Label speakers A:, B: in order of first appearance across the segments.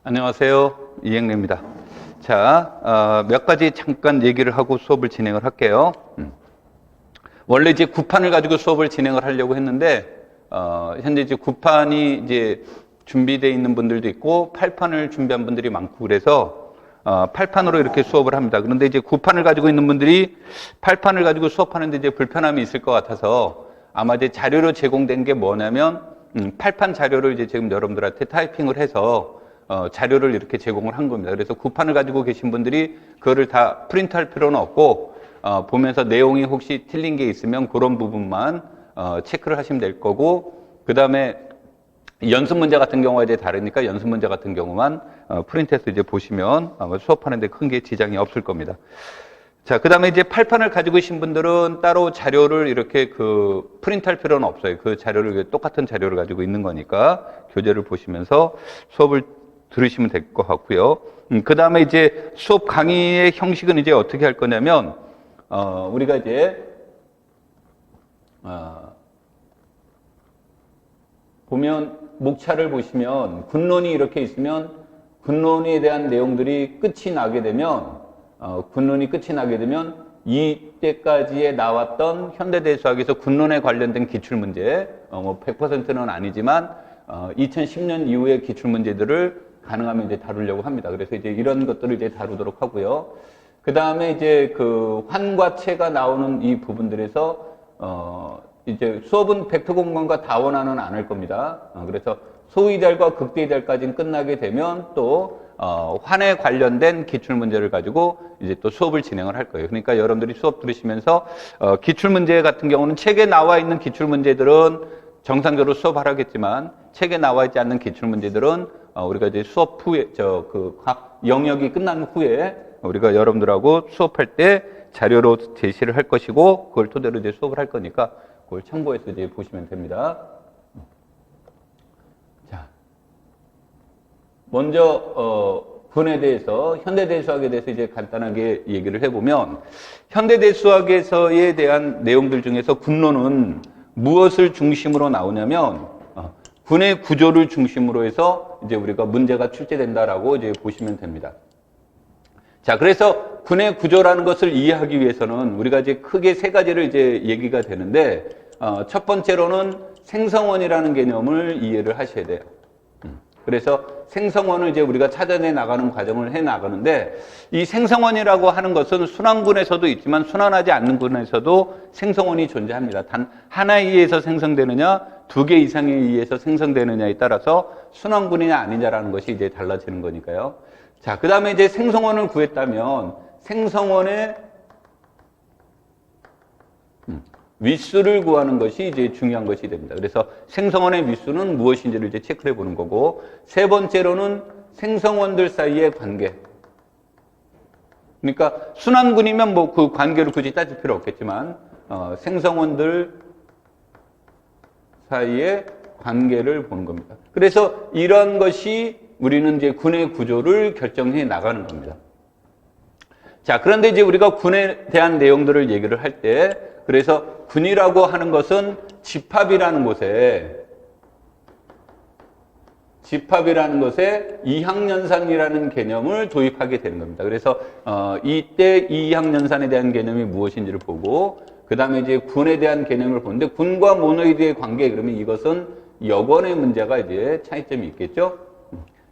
A: 안녕하세요. 이행래입니다. 자, 몇 가지 잠깐 얘기를 하고 수업을 진행을 할게요. 원래 이제 9판을 가지고 수업을 진행을 하려고 했는데, 현재 이제 9판이 이제 준비되어 있는 분들도 있고, 8판을 준비한 분들이 많고, 그래서, 8판으로 이렇게 수업을 합니다. 그런데 이제 9판을 가지고 있는 분들이 8판을 가지고 수업하는데 이제 불편함이 있을 것 같아서, 아마 이제 자료로 제공된 게 뭐냐면, 8판 자료를 이제 지금 여러분들한테 타이핑을 해서, 자료를 이렇게 제공을 한 겁니다. 그래서 9판을 가지고 계신 분들이 그거를 다 프린트할 필요는 없고, 보면서 내용이 혹시 틀린 게 있으면 그런 부분만 체크를 하시면 될 거고, 그 다음에 연습 문제 같은 경우가 이제 다르니까 연습 문제 같은 경우만 프린트해서 이제 보시면 아마 수업하는데 큰 게 지장이 없을 겁니다. 자, 그 다음에 이제 8판을 가지고 계신 분들은 따로 자료를 이렇게 프린트할 필요는 없어요. 그 자료를 똑같은 자료를 가지고 있는 거니까 교재를 보시면서 수업을 들으시면 될 것 같고요. 그 다음에 이제 수업 강의의 형식은 이제 어떻게 할 거냐면, 우리가 이제, 보면, 목차를 보시면, 군론이 이렇게 있으면, 군론에 대한 내용들이 끝이 나게 되면, 이때까지에 나왔던 현대대수학에서 군론에 관련된 기출문제, 100%는 아니지만, 2010년 이후의 기출문제들을 가능하면 이제 다루려고 합니다. 그래서 이제 이런 것들을 이제 다루도록 하고요. 그 다음에 이제 환과 체가 나오는 이 부분들에서, 이제 수업은 벡터 공간과 다원화는 안 할 겁니다. 그래서 소이달과 극대이달까지는 끝나게 되면 또, 환에 관련된 기출문제를 가지고 이제 또 수업을 진행을 할 거예요. 그러니까 여러분들이 수업 들으시면서, 기출문제 같은 경우는 책에 나와 있는 기출문제들은 정상적으로 수업하라겠지만, 책에 나와 있지 않는 기출문제들은 우리가 이제 수업 후에, 각 영역이 끝난 후에 우리가 여러분들하고 수업할 때 자료로 제시를 할 것이고, 그걸 토대로 이제 수업을 할 거니까, 그걸 참고해서 이제 보시면 됩니다. 자. 먼저, 군에 대해서, 현대대수학에 대해서 이제 간단하게 얘기를 해보면, 현대대수학에서에 대한 내용들 중에서 군론은 무엇을 중심으로 나오냐면, 군의 구조를 중심으로 해서 이제 우리가 문제가 출제된다라고 이제 보시면 됩니다. 자, 그래서 군의 구조라는 것을 이해하기 위해서는 우리가 이제 크게 세 가지를 이제 얘기가 되는데, 첫 번째로는 생성원이라는 개념을 이해를 하셔야 돼요. 그래서 생성원을 이제 우리가 찾아내 나가는 과정을 해 나가는데, 이 생성원이라고 하는 것은 순환군에서도 있지만 순환하지 않는 군에서도 생성원이 존재합니다. 단 하나에 의해서 생성되느냐, 두 개 이상에 의해서 생성되느냐에 따라서 순환군이냐 아니냐라는 것이 이제 달라지는 거니까요. 자, 그 다음에 이제 생성원을 구했다면 생성원의 윗수를 구하는 것이 이제 중요한 것이 됩니다. 그래서 생성원의 윗수는 무엇인지를 이제 체크해 보는 거고, 세 번째로는 생성원들 사이의 관계. 그러니까 순환군이면 뭐 그 관계를 굳이 따질 필요 없겠지만, 생성원들 사이의 관계를 보는 겁니다. 그래서 이런 것이 우리는 이제 군의 구조를 결정해 나가는 겁니다. 자, 그런데 이제 우리가 군에 대한 내용들을 얘기를 할 때, 그래서 군이라고 하는 것은 집합이라는 곳에 이항연산이라는 개념을 도입하게 되는 겁니다. 그래서 이때 이항연산에 대한 개념이 무엇인지를 보고, 그 다음에 이제 군에 대한 개념을 보는데, 군과 모노이드의 관계, 그러면 이것은 여권의 문제가 이제 차이점이 있겠죠.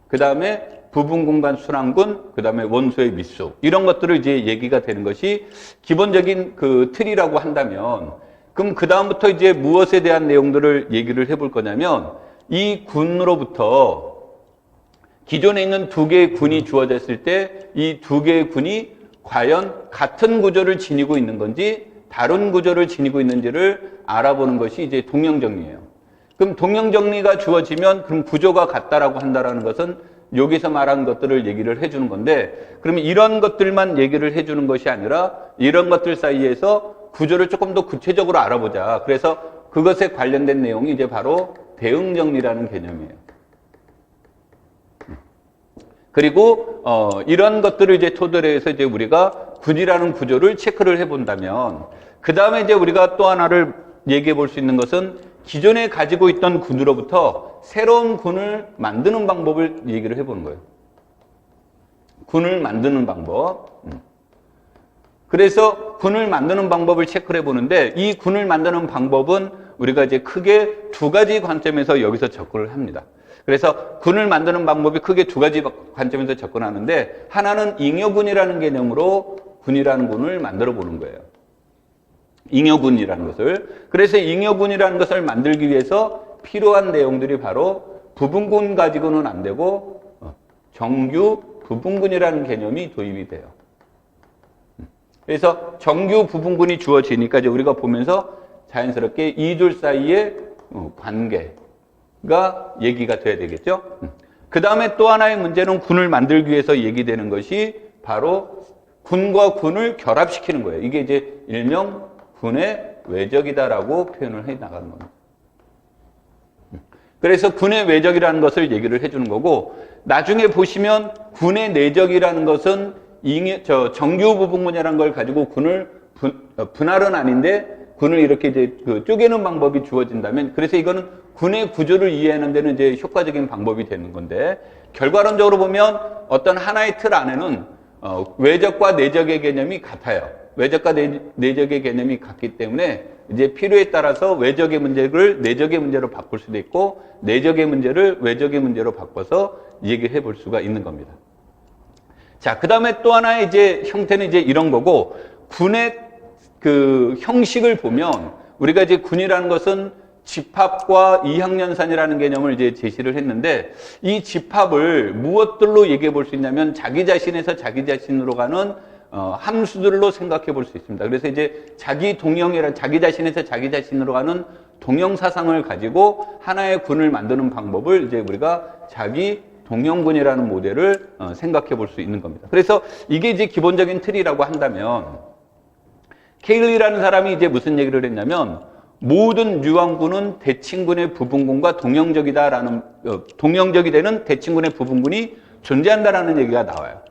A: 그 다음에 부분 공간 순환군, 그 다음에 원소의 밑수, 이런 것들을 이제 얘기가 되는 것이 기본적인 틀이라고 한다면, 그럼 그 다음부터 이제 무엇에 대한 내용들을 얘기를 해볼 거냐면, 이 군으로부터 기존에 있는 두 개의 군이 주어졌을 때 이 두 개의 군이 과연 같은 구조를 지니고 있는 건지 다른 구조를 지니고 있는지를 알아보는 것이 이제 동형정리예요. 그럼 동형정리가 주어지면 그럼 구조가 같다라고 한다라는 것은 여기서 말한 것들을 얘기를 해주는 건데, 그러면 이런 것들만 얘기를 해주는 것이 아니라 이런 것들 사이에서 구조를 조금 더 구체적으로 알아보자. 그래서 그것에 관련된 내용이 이제 바로 대응정리라는 개념이에요. 그리고 이런 것들을 이제 토대로 해서 이제 우리가 군이라는 구조를 체크를 해본다면, 그 다음에 이제 우리가 또 하나를 얘기해 볼 수 있는 것은 기존에 가지고 있던 군으로부터 새로운 군을 만드는 방법을 얘기를 해보는 거예요. 군을 만드는 방법. 그래서 군을 만드는 방법을 체크를 해보는데 이 군을 만드는 방법은 우리가 이제 크게 두 가지 관점에서 여기서 접근을 합니다. 그래서 군을 만드는 방법이 크게 두 가지 관점에서 접근하는데 하나는 잉여군이라는 개념으로 군이라는 군을 만들어 보는 거예요. 잉여군이라는 것을. 그래서 잉여군이라는 것을 만들기 위해서 필요한 내용들이 바로 부분군 가지고는 안 되고 정규 부분군이라는 개념이 도입이 돼요. 그래서 정규 부분군이 주어지니까 이제 우리가 보면서 자연스럽게 이둘 사이의 관계가 얘기가 돼야 되겠죠. 그 다음에 또 하나의 문제는 군을 만들기 위해서 얘기되는 것이 바로 군과 군을 결합시키는 거예요. 이게 이제 일명 군의 외적이다라고 표현을 해 나가는 겁니다. 그래서 군의 외적이라는 것을 얘기를 해주는 거고, 나중에 보시면 군의 내적이라는 것은 정규 부분군이라는 걸 가지고 군을 분할은 아닌데 군을 이렇게 이제 쪼개는 방법이 주어진다면, 그래서 이거는 군의 구조를 이해하는 데는 이제 효과적인 방법이 되는 건데, 결과론적으로 보면 어떤 하나의 틀 안에는 외적과 내적의 개념이 같아요. 외적과 내적의 개념이 같기 때문에 이제 필요에 따라서 외적의 문제를 내적의 문제로 바꿀 수도 있고 내적의 문제를 외적의 문제로 바꿔서 얘기해 볼 수가 있는 겁니다. 자, 그 다음에 또 하나의 이제 형태는 이제 이런 거고, 군의 그 형식을 보면 우리가 이제 군이라는 것은 집합과 이학연산이라는 개념을 이제 제시를 했는데, 이 집합을 무엇들로 얘기해 볼 수 있냐면 자기 자신에서 자기 자신으로 가는 함수들로 생각해 볼 수 있습니다. 그래서 이제 자기 자신에서 자기 자신으로 가는 동형 사상을 가지고 하나의 군을 만드는 방법을 이제 우리가 자기 동형군이라는 모델을 생각해 볼 수 있는 겁니다. 그래서 이게 이제 기본적인 틀이라고 한다면, 케일리라는 사람이 이제 무슨 얘기를 했냐면, 모든 유한군은 대칭군의 부분군과 동형적이 되는 대칭군의 부분군이 존재한다라는 얘기가 나와요.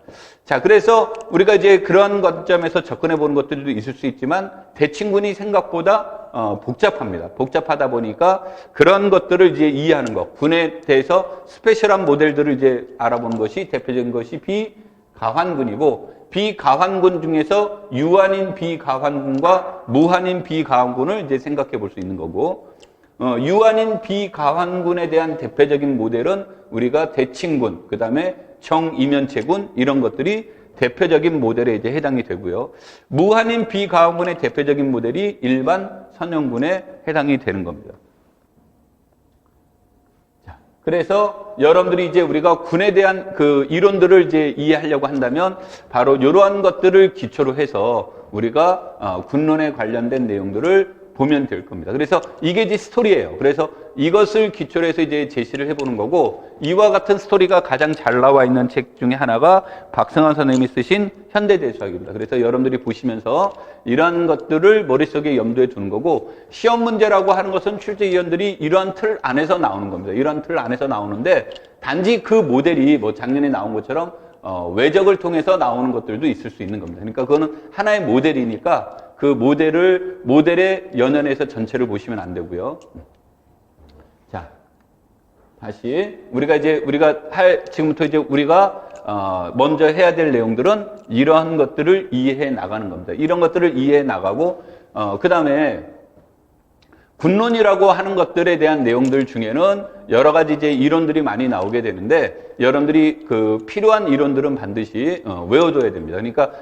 A: 자, 그래서 우리가 이제 그런 관점에서 접근해 보는 것들도 있을 수 있지만, 대칭군이 생각보다 복잡합니다. 복잡하다 보니까 그런 것들을 이제 이해하는 것, 군에 대해서 스페셜한 모델들을 이제 알아보는 것이 대표적인 것이 비가환군이고, 비가환군 중에서 유한인 비가환군과 무한인 비가환군을 이제 생각해 볼 수 있는 거고, 유한인 비가환군에 대한 대표적인 모델은 우리가 대칭군, 그 다음에 정이면체군, 이런 것들이 대표적인 모델에 이제 해당이 되고요. 무한인 비가환군의 대표적인 모델이 일반 선형군에 해당이 되는 겁니다. 자, 그래서 여러분들이 이제 우리가 군에 대한 그 이론들을 이제 이해하려고 한다면 바로 이러한 것들을 기초로 해서 우리가 군론에 관련된 내용들을 보면 될 겁니다. 그래서 이게 이제 스토리예요. 그래서 이것을 기초로 해서 이제 제시를 해보는 거고, 이와 같은 스토리가 가장 잘 나와 있는 책 중에 하나가 박승환 선생님이 쓰신 현대대수학입니다. 그래서 여러분들이 보시면서 이러한 것들을 머릿속에 염두에 두는 거고, 시험 문제라고 하는 것은 출제위원들이 이러한 틀 안에서 나오는 겁니다. 이러한 틀 안에서 나오는데, 단지 그 모델이 뭐 작년에 나온 것처럼 외적을 통해서 나오는 것들도 있을 수 있는 겁니다. 그러니까 그거는 하나의 모델이니까 그 모델에 연연해서 전체를 보시면 안 되고요. 자, 다시 지금부터 이제 우리가 먼저 해야 될 내용들은 이러한 것들을 이해해 나가는 겁니다. 이런 것들을 이해해 나가고, 그 다음에 군론이라고 하는 것들에 대한 내용들 중에는 여러 가지 이제 이론들이 많이 나오게 되는데, 여러분들이 그 필요한 이론들은 반드시 외워둬야 됩니다. 그러니까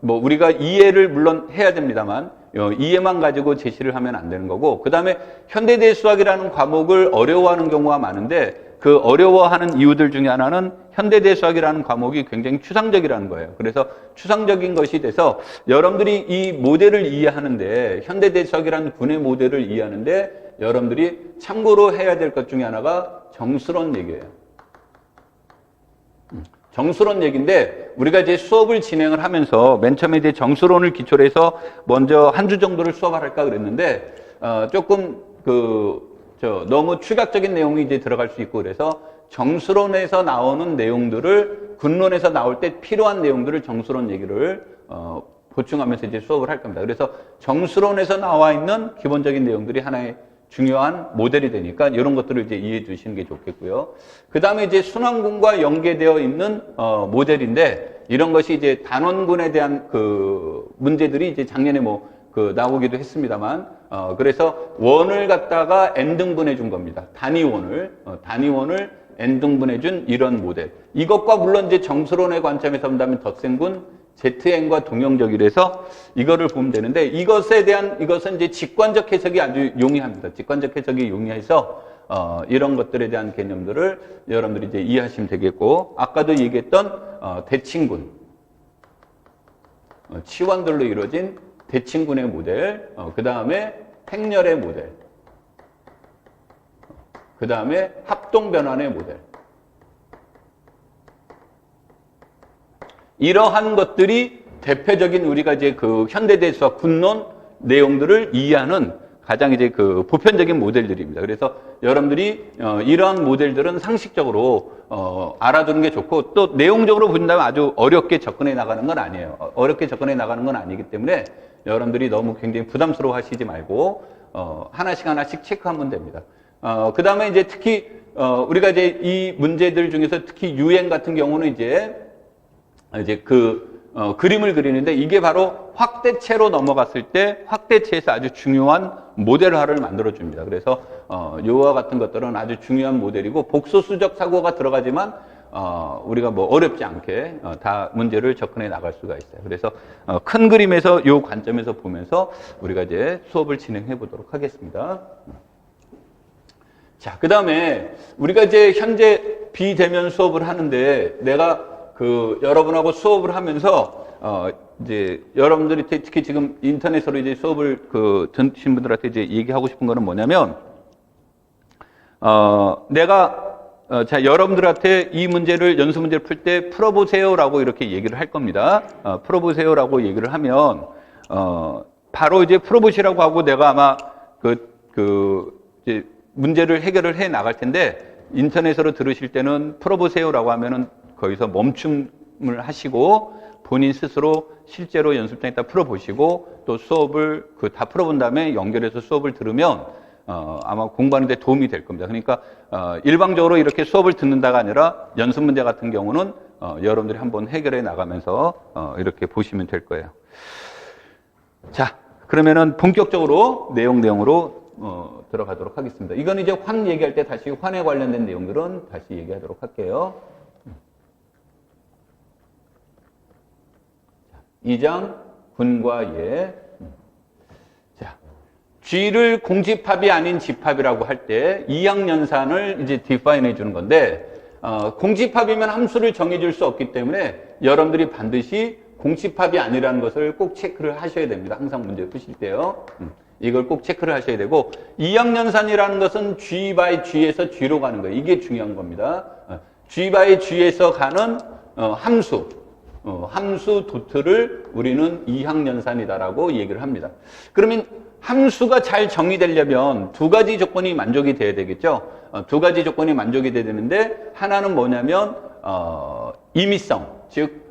A: 뭐 우리가 이해를 물론 해야 됩니다만 이해만 가지고 제시를 하면 안 되는 거고, 그 다음에 현대대수학이라는 과목을 어려워하는 경우가 많은데, 그 어려워하는 이유들 중에 하나는 현대대수학이라는 과목이 굉장히 추상적이라는 거예요. 그래서 추상적인 것이 돼서 여러분들이 이 모델을 이해하는데, 현대대수학이라는 군의 모델을 이해하는데 여러분들이 참고로 해야 될 것 중에 하나가 정수론 얘기예요. 정수론 얘기인데, 우리가 이제 수업을 진행을 하면서 맨 처음에 이제 정수론을 기초로 해서 먼저 한 주 정도를 수업을 할까 그랬는데, 조금 너무 추격적인 내용이 이제 들어갈 수 있고, 그래서 정수론에서 나오는 내용들을 군론에서 나올 때 필요한 내용들을 정수론 얘기를 보충하면서 이제 수업을 할 겁니다. 그래서 정수론에서 나와 있는 기본적인 내용들이 하나의 중요한 모델이 되니까 이런 것들을 이제 이해해 주시는 게 좋겠고요. 그 다음에 이제 순환군과 연계되어 있는 모델인데 이런 것이 이제 단원군에 대한 그 문제들이 이제 작년에 나오기도 했습니다만 그래서 원을 갖다가 n등분해 준 겁니다. 단위원을 n등분해 준 이런 모델. 이것과 물론 이제 정수론의 관점에서 본다면 덧셈군 Zn과 동형적이라서 이거를 보면 되는데 이것은 이제 직관적 해석이 아주 용이합니다. 직관적 해석이 용이해서 이런 것들에 대한 개념들을 여러분들이 이제 이해하시면 되겠고 아까도 얘기했던 대칭군 치원들로 이루어진 대칭군의 모델, 그 다음에 행렬의 모델, 그 다음에 합동변환의 모델. 이러한 것들이 대표적인 우리가 이제 그 현대대수학 군론 내용들을 이해하는 가장 이제 그 보편적인 모델들입니다. 그래서 여러분들이 이러한 모델들은 상식적으로 알아두는 게 좋고 또 내용적으로 본다면 아주 어렵게 접근해 나가는 건 아니에요. 어렵게 접근해 나가는 건 아니기 때문에 여러분들이 너무 굉장히 부담스러워 하시지 말고 하나씩 체크하면 됩니다. 그 다음에 이제 특히 우리가 이제 이 문제들 중에서 특히 유행 같은 경우는 이제 그림을 그리는데 이게 바로 확대체로 넘어갔을 때 확대체에서 아주 중요한 모델화를 만들어 줍니다. 그래서 요와 같은 것들은 아주 중요한 모델이고 복소수적 사고가 들어가지만 우리가 어렵지 않게 다 문제를 접근해 나갈 수가 있어요. 그래서 큰 그림에서 요 관점에서 보면서 우리가 이제 수업을 진행해 보도록 하겠습니다. 자, 그 다음에 우리가 이제 현재 비대면 수업을 하는데 내가 여러분하고 수업을 하면서 이제 여러분들이 특히 지금 인터넷으로 이제 수업을 듣신 분들한테 이제 얘기하고 싶은 거는 뭐냐면 내가 자, 여러분들한테 이 문제를, 연수 문제를 풀 때 풀어보세요라고 이렇게 얘기를 할 겁니다. 풀어보세요라고 얘기를 하면, 바로 이제 풀어보시라고 하고 내가 아마 이제 문제를 해결을 해 나갈 텐데, 인터넷으로 들으실 때는 풀어보세요라고 하면은 거기서 멈춤을 하시고, 본인 스스로 실제로 연습장에다 풀어보시고, 또 수업을 다 풀어본 다음에 연결해서 수업을 들으면, 아마 공부하는 데 도움이 될 겁니다. 그러니까 일방적으로 이렇게 수업을 듣는다가 아니라 연습 문제 같은 경우는 여러분들이 한번 해결해 나가면서 이렇게 보시면 될 거예요. 자, 그러면은 본격적으로 내용으로 들어가도록 하겠습니다. 이건 이제 환 얘기할 때 다시 환에 관련된 내용들은 다시 얘기하도록 할게요. 2장 군과 예. G를 공집합이 아닌 집합이라고 할 때 이항연산을 이제 define 해주는 건데 공집합이면 함수를 정해줄 수 없기 때문에 여러분들이 반드시 공집합이 아니라는 것을 꼭 체크를 하셔야 됩니다. 항상 문제 푸실 때요. 이걸 꼭 체크를 하셔야 되고 이항연산이라는 것은 G by G에서 G로 가는 거예요. 이게 중요한 겁니다. G by G에서 가는 함수 도트를 우리는 이항연산이다라고 얘기를 합니다. 그러면 함수가 잘 정의되려면 두 가지 조건이 만족이 돼야 되겠죠. 두 가지 조건이 만족이 돼야 되는데 하나는 뭐냐면 임의성, 즉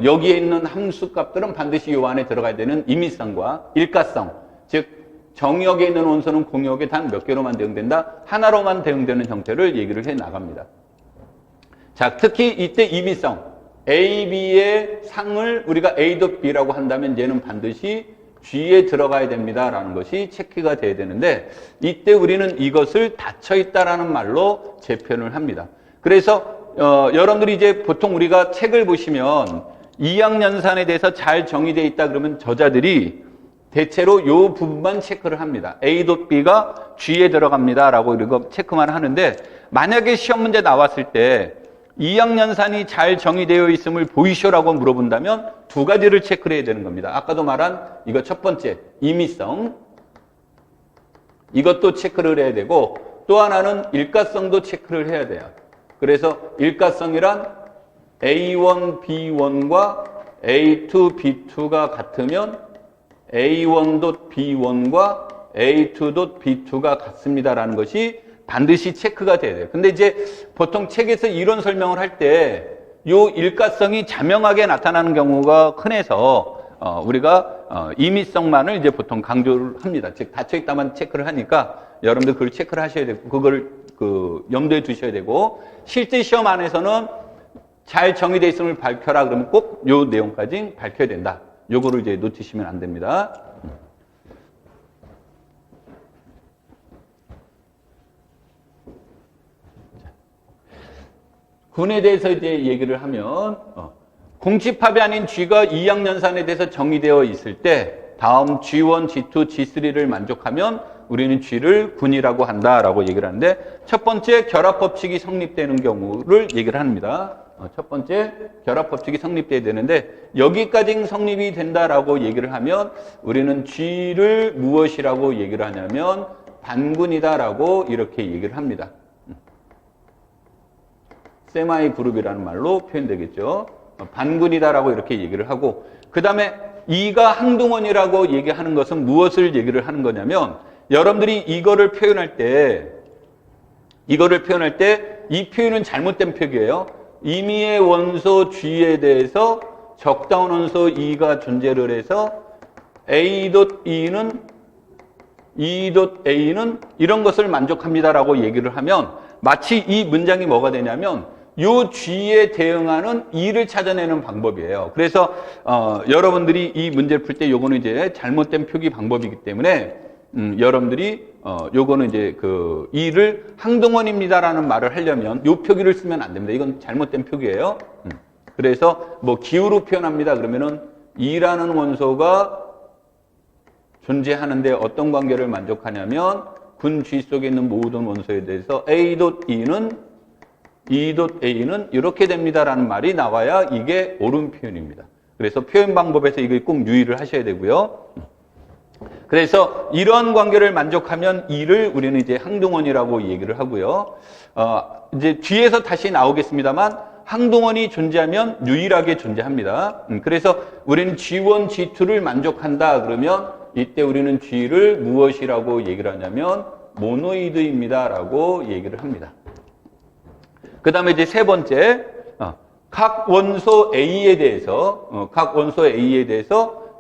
A: 여기에 있는 함수 값들은 반드시 이 안에 들어가야 되는 임의성과 일가성, 즉 정역에 있는 원소는 공역에 단 몇 개로만 대응된다? 하나로만 대응되는 형태를 얘기를 해 나갑니다. 자, 특히 이때 임의성, A, B의 상을 우리가 A 도 B라고 한다면 얘는 반드시 G에 들어가야 됩니다라는 것이 체크가 돼야 되는데 이때 우리는 이것을 닫혀있다라는 말로 재표현을 합니다. 그래서 여러분들이 이제 보통 우리가 책을 보시면 이항연산에 대해서 잘 정의되어 있다 그러면 저자들이 대체로 이 부분만 체크를 합니다. A 도 B가 G에 들어갑니다라고 이거 체크만 하는데 만약에 시험 문제 나왔을 때 이항연산이 잘 정의되어 있음을 보이쇼라고 물어본다면 두 가지를 체크를 해야 되는 겁니다. 아까도 말한 이거 첫 번째 임의성, 이것도 체크를 해야 되고 또 하나는 일가성도 체크를 해야 돼요. 그래서 일가성이란 A1, B1과 A2, B2가 같으면 A1도 B1과 A2도 B2가 같습니다라는 것이 반드시 체크가 돼야 돼요. 근데 이제 보통 책에서 이런 설명을 할 때 요 일가성이 자명하게 나타나는 경우가 흔해서 우리가 임의성만을 이제 보통 강조를 합니다. 즉 닫혀있다만 체크를 하니까 여러분들 그걸 체크를 하셔야 되고, 그걸 염두에 두셔야 되고, 실제 시험 안에서는 잘 정의되어 있음을 밝혀라 그러면 꼭 요 내용까지 밝혀야 된다. 요거를 이제 놓치시면 안 됩니다. 군에 대해서 이제 얘기를 하면, 공집합이 아닌 G가 이양연산에 대해서 정의되어 있을 때, 다음 G1, G2, G3를 만족하면 우리는 G를 군이라고 한다라고 얘기를 하는데, 첫 번째 결합법칙이 성립되는 경우를 얘기를 합니다. 첫 번째 결합법칙이 성립돼야 되는데, 여기까지 성립이 된다라고 얘기를 하면 우리는 G를 무엇이라고 얘기를 하냐면 반군이다라고 이렇게 얘기를 합니다. 세마이 그룹이라는 말로 표현되겠죠. 반군이다라고 이렇게 얘기를 하고, 그 다음에 이가 항등원이라고 얘기하는 것은 무엇을 얘기를 하는 거냐면, 여러분들이 이거를 표현할 때 이 표현은 잘못된 표기예요. 임의의 원소 G에 대해서 적당한 원소 E가 존재를 해서 A.E는 E.A는 이런 것을 만족합니다라고 얘기를 하면 마치 이 문장이 뭐가 되냐면 요 G에 대응하는 E를 찾아내는 방법이에요. 그래서 여러분들이 이 문제를 풀 때 요거는 이제 잘못된 표기 방법이기 때문에 여러분들이 요거는 이제 그 E를 항등원입니다라는 말을 하려면 요 표기를 쓰면 안 됩니다. 이건 잘못된 표기예요. 그래서 뭐 기후로 표현합니다. 그러면은 E라는 원소가 존재하는데 어떤 관계를 만족하냐면 군 G 속에 있는 모든 원소에 대해서 A.E는 E.A는 이렇게 됩니다라는 말이 나와야 이게 옳은 표현입니다. 그래서 표현 방법에서 이걸 꼭 유의를 하셔야 되고요. 그래서 이런 관계를 만족하면 E를 우리는 이제 항등원이라고 얘기를 하고요. 이제 뒤에서 다시 나오겠습니다만 항등원이 존재하면 유일하게 존재합니다. 그래서 우리는 G1, G2를 만족한다 그러면 이때 우리는 G를 무엇이라고 얘기를 하냐면 모노이드입니다라고 얘기를 합니다. 그 다음에 이제 세 번째, 각 원소 A에 대해서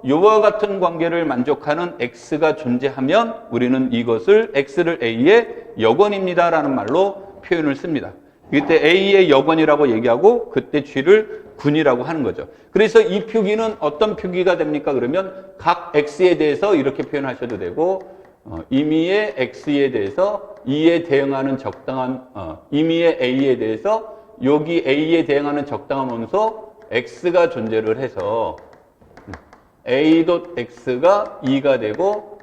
A: 요와 같은 관계를 만족하는 X가 존재하면 우리는 이것을 X를 A의 여건입니다라는 말로 표현을 씁니다. 이때 A의 여건이라고 얘기하고 그때 G를 군이라고 하는 거죠. 그래서 이 표기는 어떤 표기가 됩니까? 그러면 각 X에 대해서 이렇게 표현하셔도 되고 임의의 X에 대해서 E에 대응하는 적당한 임의의 A에 대해서 여기 A에 대응하는 적당한 원소 X가 존재를 해서 A.X가 2가 되고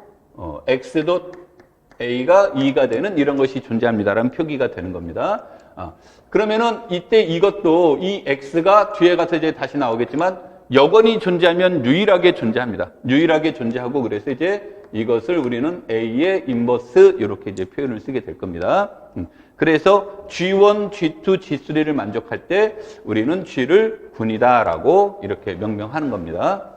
A: X.A가 2가 되는 이런 것이 존재합니다라는 표기가 되는 겁니다. 그러면은 이때 이것도 이 X가 뒤에 가서 이제 다시 나오겠지만 여건이 존재하면 유일하게 존재합니다. 유일하게 존재하고 그래서 이제 이것을 우리는 A의 인버스 이렇게 이제 표현을 쓰게 될 겁니다. 그래서 G1, G2, G3를 만족할 때 우리는 G를 군이다라고 이렇게 명명하는 겁니다.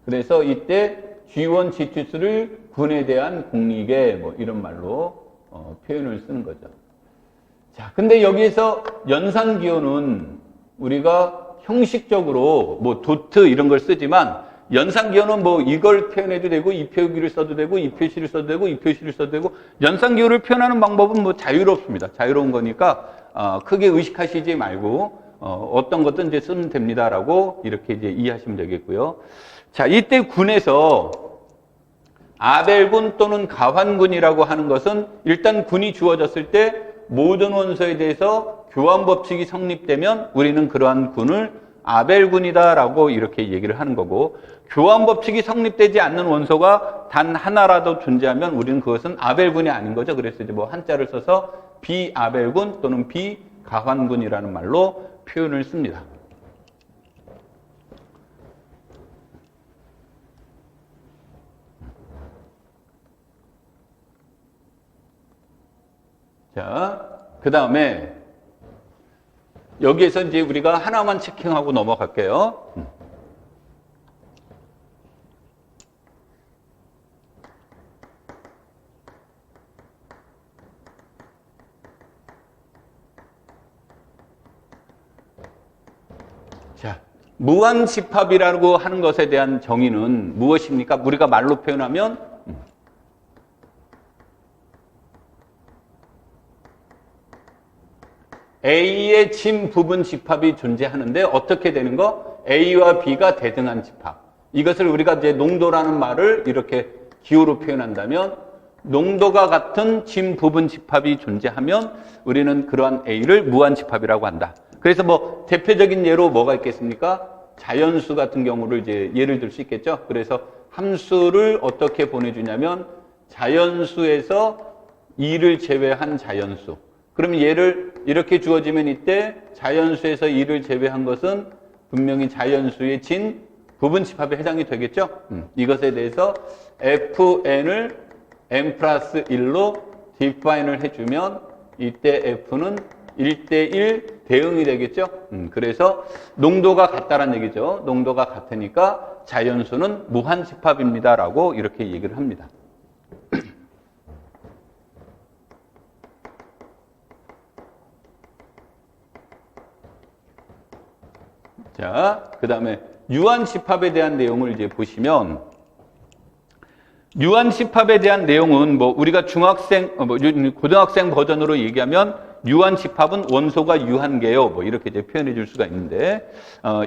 A: 그래서 이때 G1, G2를 군에 대한 공리계 뭐 이런 말로 표현을 쓰는 거죠. 자, 근데 여기에서 연산기호는 우리가 형식적으로 뭐 도트 이런 걸 쓰지만 연산기호는 뭐 이걸 표현해도 되고 이 표기를 써도 되고 이 표시를 써도 되고 이 표시를 써도 되고 연산기호를 표현하는 방법은 뭐 자유롭습니다. 자유로운 거니까 크게 의식하시지 말고 어떤 것든 이제 쓰면 됩니다라고 이렇게 이제 이해하시면 되겠고요. 자, 이때 군에서 아벨군 또는 가환군이라고 하는 것은 일단 군이 주어졌을 때 모든 원소에 대해서 교환법칙이 성립되면 우리는 그러한 군을 아벨군이다라고 이렇게 얘기를 하는 거고, 교환법칙이 성립되지 않는 원소가 단 하나라도 존재하면 우리는 그것은 아벨군이 아닌 거죠. 그래서 이제 뭐 한자를 써서 비아벨군 또는 비가환군이라는 말로 표현을 씁니다. 자, 그 다음에 여기에서 이제 우리가 하나만 체킹하고 넘어갈게요. 무한집합이라고 하는 것에 대한 정의는 무엇입니까? 우리가 말로 표현하면 A의 진 부분 집합이 존재하는데 어떻게 되는 거? A와 B가 대등한 집합. 이것을 우리가 이제 농도라는 말을 이렇게 기호로 표현한다면 농도가 같은 진 부분 집합이 존재하면 우리는 그러한 A를 무한집합이라고 한다. 그래서 뭐 대표적인 예로 뭐가 있겠습니까? 자연수 같은 경우를 이제 예를 들 수 있겠죠. 그래서 함수를 어떻게 보내주냐면 자연수에서 2를 제외한 자연수. 그러면 얘를 이렇게 주어지면 이때 자연수에서 2를 제외한 것은 분명히 자연수의 진 부분 집합에 해당이 되겠죠. 이것에 대해서 fn을 n 플러스 1로 디파인을 해주면 이때 f는 1대1 대응이 되겠죠. 그래서 농도가 같다는 얘기죠. 농도가 같으니까 자연수는 무한집합입니다라고 이렇게 얘기를 합니다. 자, 그 다음에 유한집합에 대한 내용을 이제 보시면 유한집합에 대한 내용은 뭐 우리가 고등학생 버전으로 얘기하면 유한집합은 원소가 유한계요. 뭐 이렇게 이제 표현해 줄 수가 있는데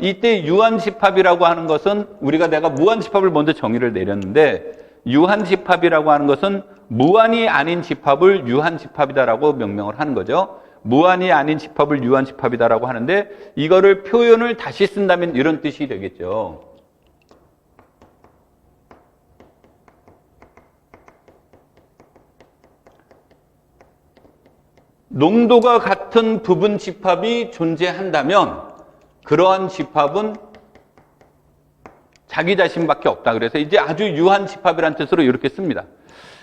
A: 이때 유한집합이라고 하는 것은 내가 무한집합을 먼저 정의를 내렸는데 유한집합이라고 하는 것은 무한이 아닌 집합을 유한집합이다라고 명명을 하는 거죠. 무한이 아닌 집합을 유한집합이다라고 하는데 이거를 표현을 다시 쓴다면 이런 뜻이 되겠죠. 농도가 같은 부분 집합이 존재한다면 그러한 집합은 자기 자신밖에 없다. 그래서 이제 아주 유한집합이라는 뜻으로 이렇게 씁니다.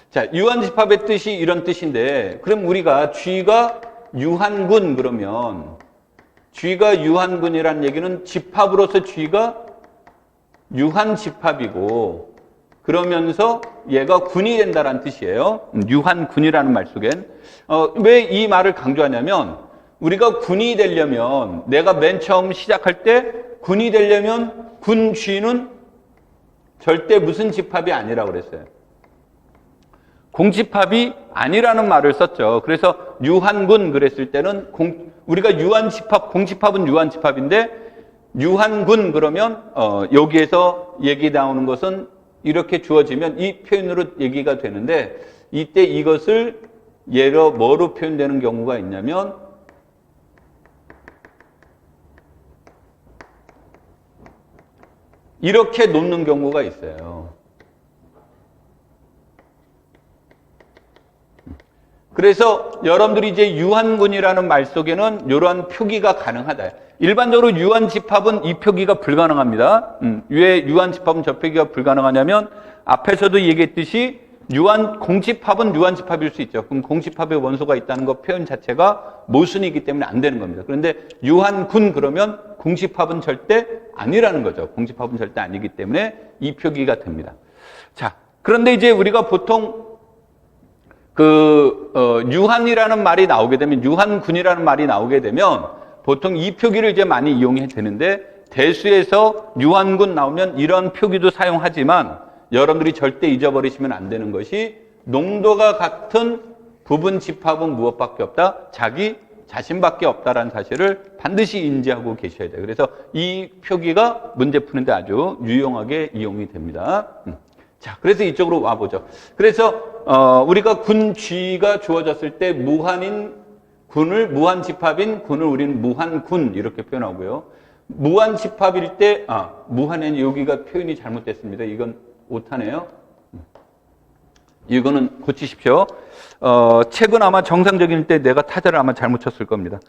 A: 자, 유한집합의 뜻이 이런 뜻인데 그럼 우리가 G가 유한군 그러면 G가 유한군이라는 얘기는 집합으로서 G가 유한집합이고 그러면서 얘가 군이 된다는 뜻이에요. 유한군이라는 말 속엔 왜 이 말을 강조하냐면 우리가 군이 되려면 내가 맨 처음 시작할 때 군이 되려면 군 G는 절대 무슨 집합이 아니라고 그랬어요. 공집합이 아니라는 말을 썼죠. 그래서 유한군 그랬을 때는 우리가 유한집합, 공집합은 유한집합인데 유한군 그러면 여기에서 얘기 나오는 것은 이렇게 주어지면 이 표현으로 얘기가 되는데 이때 이것을 예로 뭐로 표현되는 경우가 있냐면 이렇게 놓는 경우가 있어요. 그래서 여러분들이 이제 유한군이라는 말 속에는 이러한 표기가 가능하다. 일반적으로 유한집합은 이 표기가 불가능합니다. 왜 유한집합은 저 표기가 불가능하냐면 앞에서도 얘기했듯이 공집합은 유한집합일 수 있죠. 그럼 공집합의 원소가 있다는 것 표현 자체가 모순이기 때문에 안 되는 겁니다. 그런데 유한군 그러면 공집합은 절대 아니라는 거죠. 공집합은 절대 아니기 때문에 이 표기가 됩니다. 자, 그런데 이제 우리가 보통 유한이라는 말이 나오게 되면, 유한군이라는 말이 나오게 되면 보통 이 표기를 이제 많이 이용해야 되는데 대수에서 유한군 나오면 이런 표기도 사용하지만 여러분들이 절대 잊어버리시면 안 되는 것이 농도가 같은 부분 집합은 무엇밖에 없다? 자기 자신밖에 없다라는 사실을 반드시 인지하고 계셔야 돼요. 그래서 이 표기가 문제 푸는데 아주 유용하게 이용이 됩니다. 자, 그래서 이쪽으로 와보죠. 그래서 우리가 군 G가 주어졌을 때 무한집합인 군을 우리는 무한군 이렇게 표현하고요. 무한집합일 때 무한은 여기가 표현이 잘못됐습니다. 이건 오타네요. 이거는 고치십시오. 책은 아마 정상적일 때 내가 타자를 아마 잘못 쳤을 겁니다.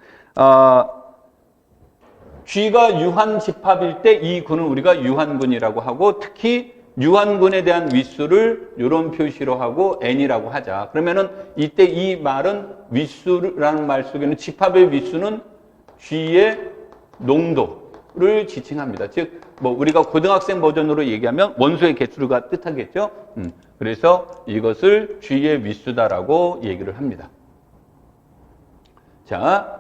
A: G가 유한집합일 때 이 군을 우리가 유한군이라고 하고 특히 유한군에 대한 윗수를 이런 표시로 하고 n이라고 하자. 그러면은 이때 이 말은 윗수라는 말 속에는 집합의 윗수는 G의 농도를 지칭합니다. 즉, 뭐 우리가 고등학생 버전으로 얘기하면 원소의 개수가 뜻하겠죠. 그래서 이것을 G의 윗수다라고 얘기를 합니다. 자,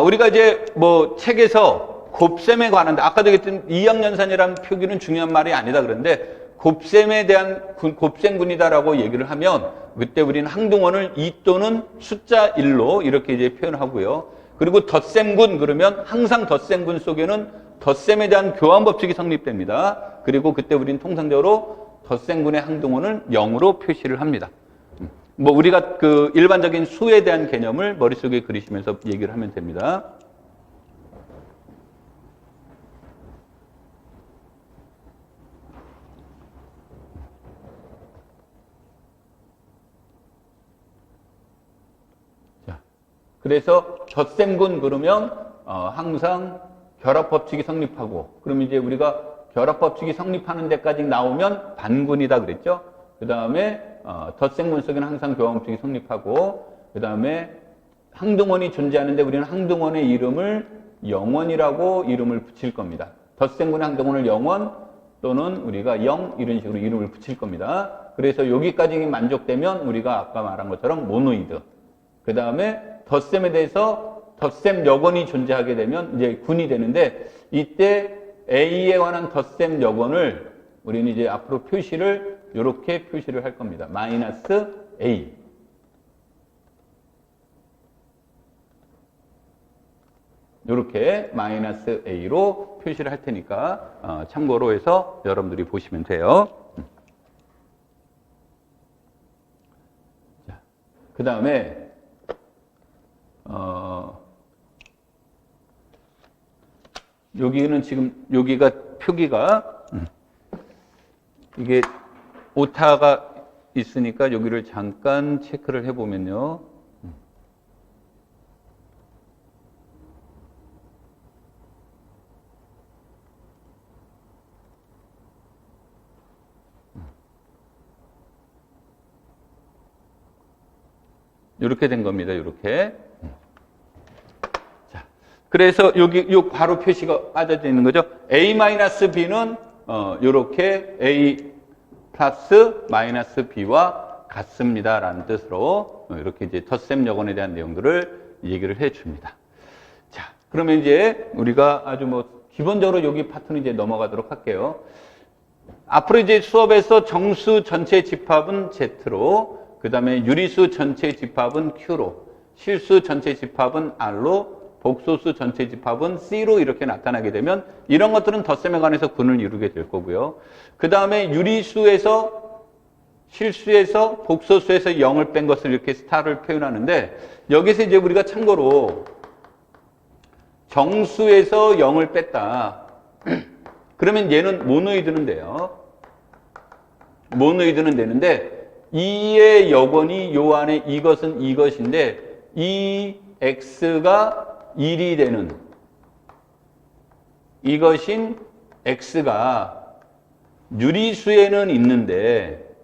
A: 우리가 이제 뭐 책에서 곱셈에 관한데, 아까도 얘기했던 이항연산이라는 표기는 중요한 말이 아니다 그런데, 곱셈에 대한 곱셈군이다라고 얘기를 하면, 그때 우리는 항등원을 2 또는 숫자 1로 이렇게 이제 표현하고요. 그리고 덧셈군 그러면 항상 덧셈군 속에는 덧셈에 대한 교환 법칙이 성립됩니다. 그리고 그때 우리는 통상적으로 덧셈군의 항등원을 0으로 표시를 합니다. 뭐 우리가 그 일반적인 수에 대한 개념을 머릿속에 그리시면서 얘기를 하면 됩니다. 자, 그래서 덧셈군 그러면 항상 결합법칙이 성립하고, 그럼 이제 우리가 결합법칙이 성립하는 데까지 나오면 반군이다 그랬죠. 그 다음에 덧셈군 속에는 항상 교환법칙이 성립하고, 그 다음에 항등원이 존재하는데 우리는 항등원의 이름을 영원이라고 이름을 붙일 겁니다. 덧셈군의 항등원을 영원 또는 우리가 0 이런 식으로 이름을 붙일 겁니다. 그래서 여기까지 만족되면 우리가 아까 말한 것처럼 모노이드. 그 다음에 덧셈에 대해서 덧셈 여건이 존재하게 되면 이제 군이 되는데, 이때 A에 관한 덧셈 여건을 우리는 이제 앞으로 표시를 이렇게 표시를 할 겁니다. 마이너스 A. 이렇게 마이너스 A로 표시를 할 테니까 참고로 해서 여러분들이 보시면 돼요. 자, 그 다음에 여기는 지금 여기가 표기가 이게 오타가 있으니까 여기를 잠깐 체크를 해보면요. 이렇게 된 겁니다. 이렇게. 자, 그래서 여기 요 바로 표시가 빠져져 있는 거죠. A-B는 이렇게 A 플러스 마이너스 B와 같습니다라는 뜻으로 이렇게 이제 덧셈 여건에 대한 내용들을 얘기를 해 줍니다. 자, 그러면 이제 우리가 아주 뭐 기본적으로 여기 파트는 이제 넘어가도록 할게요. 앞으로 이제 수업에서 정수 전체 집합은 Z로, 그 다음에 유리수 전체 집합은 Q로, 실수 전체 집합은 R로, 복소수 전체 집합은 C로 이렇게 나타나게 되면 이런 것들은 덧셈에 관해서 군을 이루게 될 거고요. 그 다음에 유리수에서, 실수에서, 복소수에서 0을 뺀 것을 이렇게 스타를 표현하는데, 여기서 이제 우리가 참고로 정수에서 0을 뺐다. 그러면 얘는 모노이드는 돼요. 모노이드는 되는데, 2의 여건이 요 안에 이것은 이것인데, 이 x가 1이 되는 이것인 x가 유리수에는 있는데,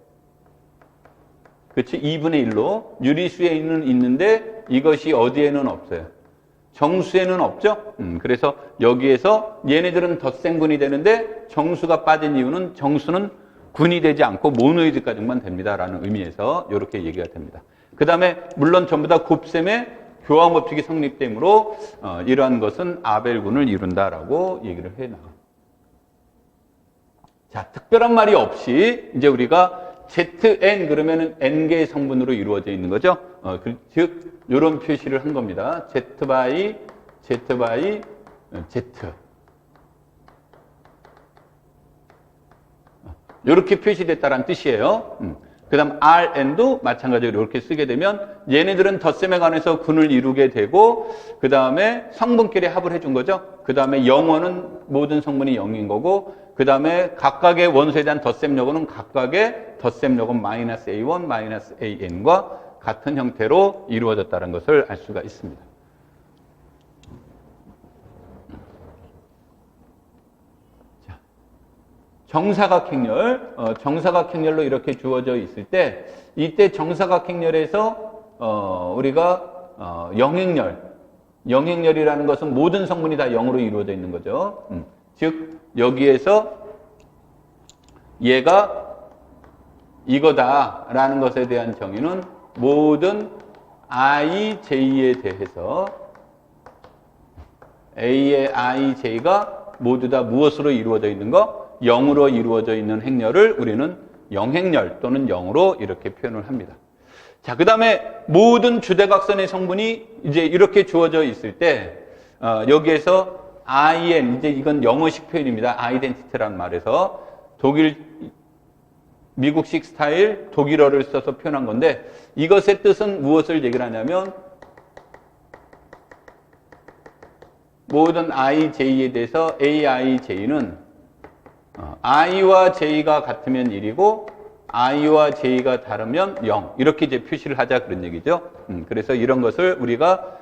A: 그치? 2분의 1로 유리수에는 있는데 이것이 어디에는 없어요? 정수에는 없죠? 그래서 여기에서 얘네들은 덧셈군이 되는데 정수가 빠진 이유는 정수는 군이 되지 않고 모노이드까지만 됩니다라는 의미에서 이렇게 얘기가 됩니다. 그 다음에 물론 전부 다 곱셈의 교환 법칙이 성립되므로 이러한 것은 아벨군을 이룬다라고 얘기를 해나갑니다. 자, 특별한 말이 없이 이제 우리가 Zn 그러면은 n개의 성분으로 이루어져 있는 거죠. 즉 이런 표시를 한 겁니다. Z by Z. 이렇게 표시됐다는 뜻이에요. 그 다음 Rn도 마찬가지로 이렇게 쓰게 되면 얘네들은 덧셈에 관해서 군을 이루게 되고, 그 다음에 성분끼리 합을 해준 거죠. 그 다음에 영원은 모든 성분이 0인 거고, 그 다음에 각각의 원소에 대한 덧셈 여건은 각각의 덧셈 여건 마이너스 A1, 마이너스 AN과 같은 형태로 이루어졌다는 것을 알 수가 있습니다. 정사각행렬, 정사각행렬로 이렇게 주어져 있을 때, 이때 정사각행렬에서 우리가 영행렬이라는 것은 모든 성분이 다 0으로 이루어져 있는 거죠. 즉 여기에서 얘가 이거다라는 것에 대한 정의는 모든 I, J에 대해서 A의 I, J가 모두 다 무엇으로 이루어져 있는 거? 0으로 이루어져 있는 행렬을 우리는 영행렬 또는 0으로 이렇게 표현을 합니다. 자, 그 다음에 모든 주대각선의 성분이 이제 이렇게 주어져 있을 때, 여기에서 IN, 이제 이건 영어식 표현입니다. 아이덴티티라는 말에서 미국식 스타일 독일어를 써서 표현한 건데, 이것의 뜻은 무엇을 얘기를 하냐면, 모든 IJ에 대해서 AIJ는 I와 J가 같으면 1이고 I와 J가 다르면 0 이렇게 이제 표시를 하자 그런 얘기죠. 그래서 이런 것을 우리가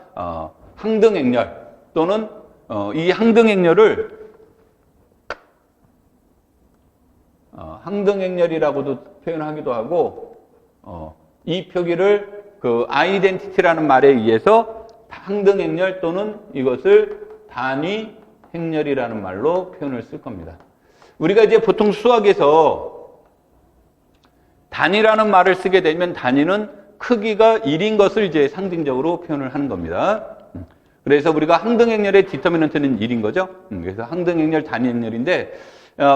A: 항등행렬 또는 이 항등행렬을 항등행렬이라고도 표현하기도 하고 이 표기를 그 아이덴티티라는 말에 의해서 항등행렬 또는 이것을 단위 행렬이라는 말로 표현을 쓸 겁니다. 우리가 이제 보통 수학에서 단위라는 말을 쓰게 되면 단위는 크기가 1인 것을 이제 상징적으로 표현을 하는 겁니다. 그래서 우리가 항등행렬의 디터미넌트는 1인 거죠. 그래서 항등행렬, 단위행렬인데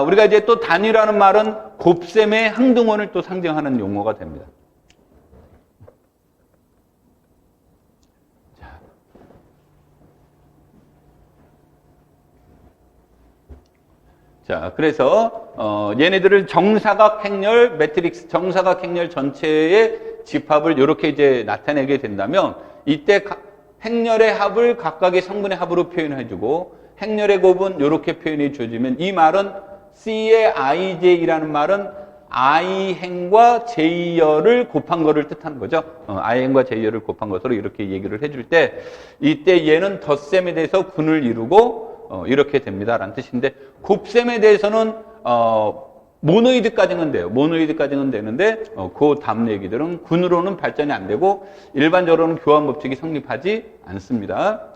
A: 우리가 이제 또 단위라는 말은 곱셈의 항등원을 또 상징하는 용어가 됩니다. 자, 그래서 얘네들을 정사각 행렬 매트릭스, 정사각 행렬 전체의 집합을 이렇게 이제 나타내게 된다면 이때 행렬의 합을 각각의 성분의 합으로 표현해주고 행렬의 곱은 이렇게 표현해 주어지면 이 말은 C의 IJ라는 말은 I행과 J열을 곱한 거를 뜻하는 거죠. I행과 J열을 곱한 것으로 이렇게 얘기를 해줄 때 이때 얘는 덧셈에 대해서 군을 이루고 이렇게 됩니다라는 뜻인데 곱셈에 대해서는 모노이드까지는 돼요. 모노이드까지는 되는데 그 다음 얘기들은 군으로는 발전이 안 되고 일반적으로는 교환 법칙이 성립하지 않습니다.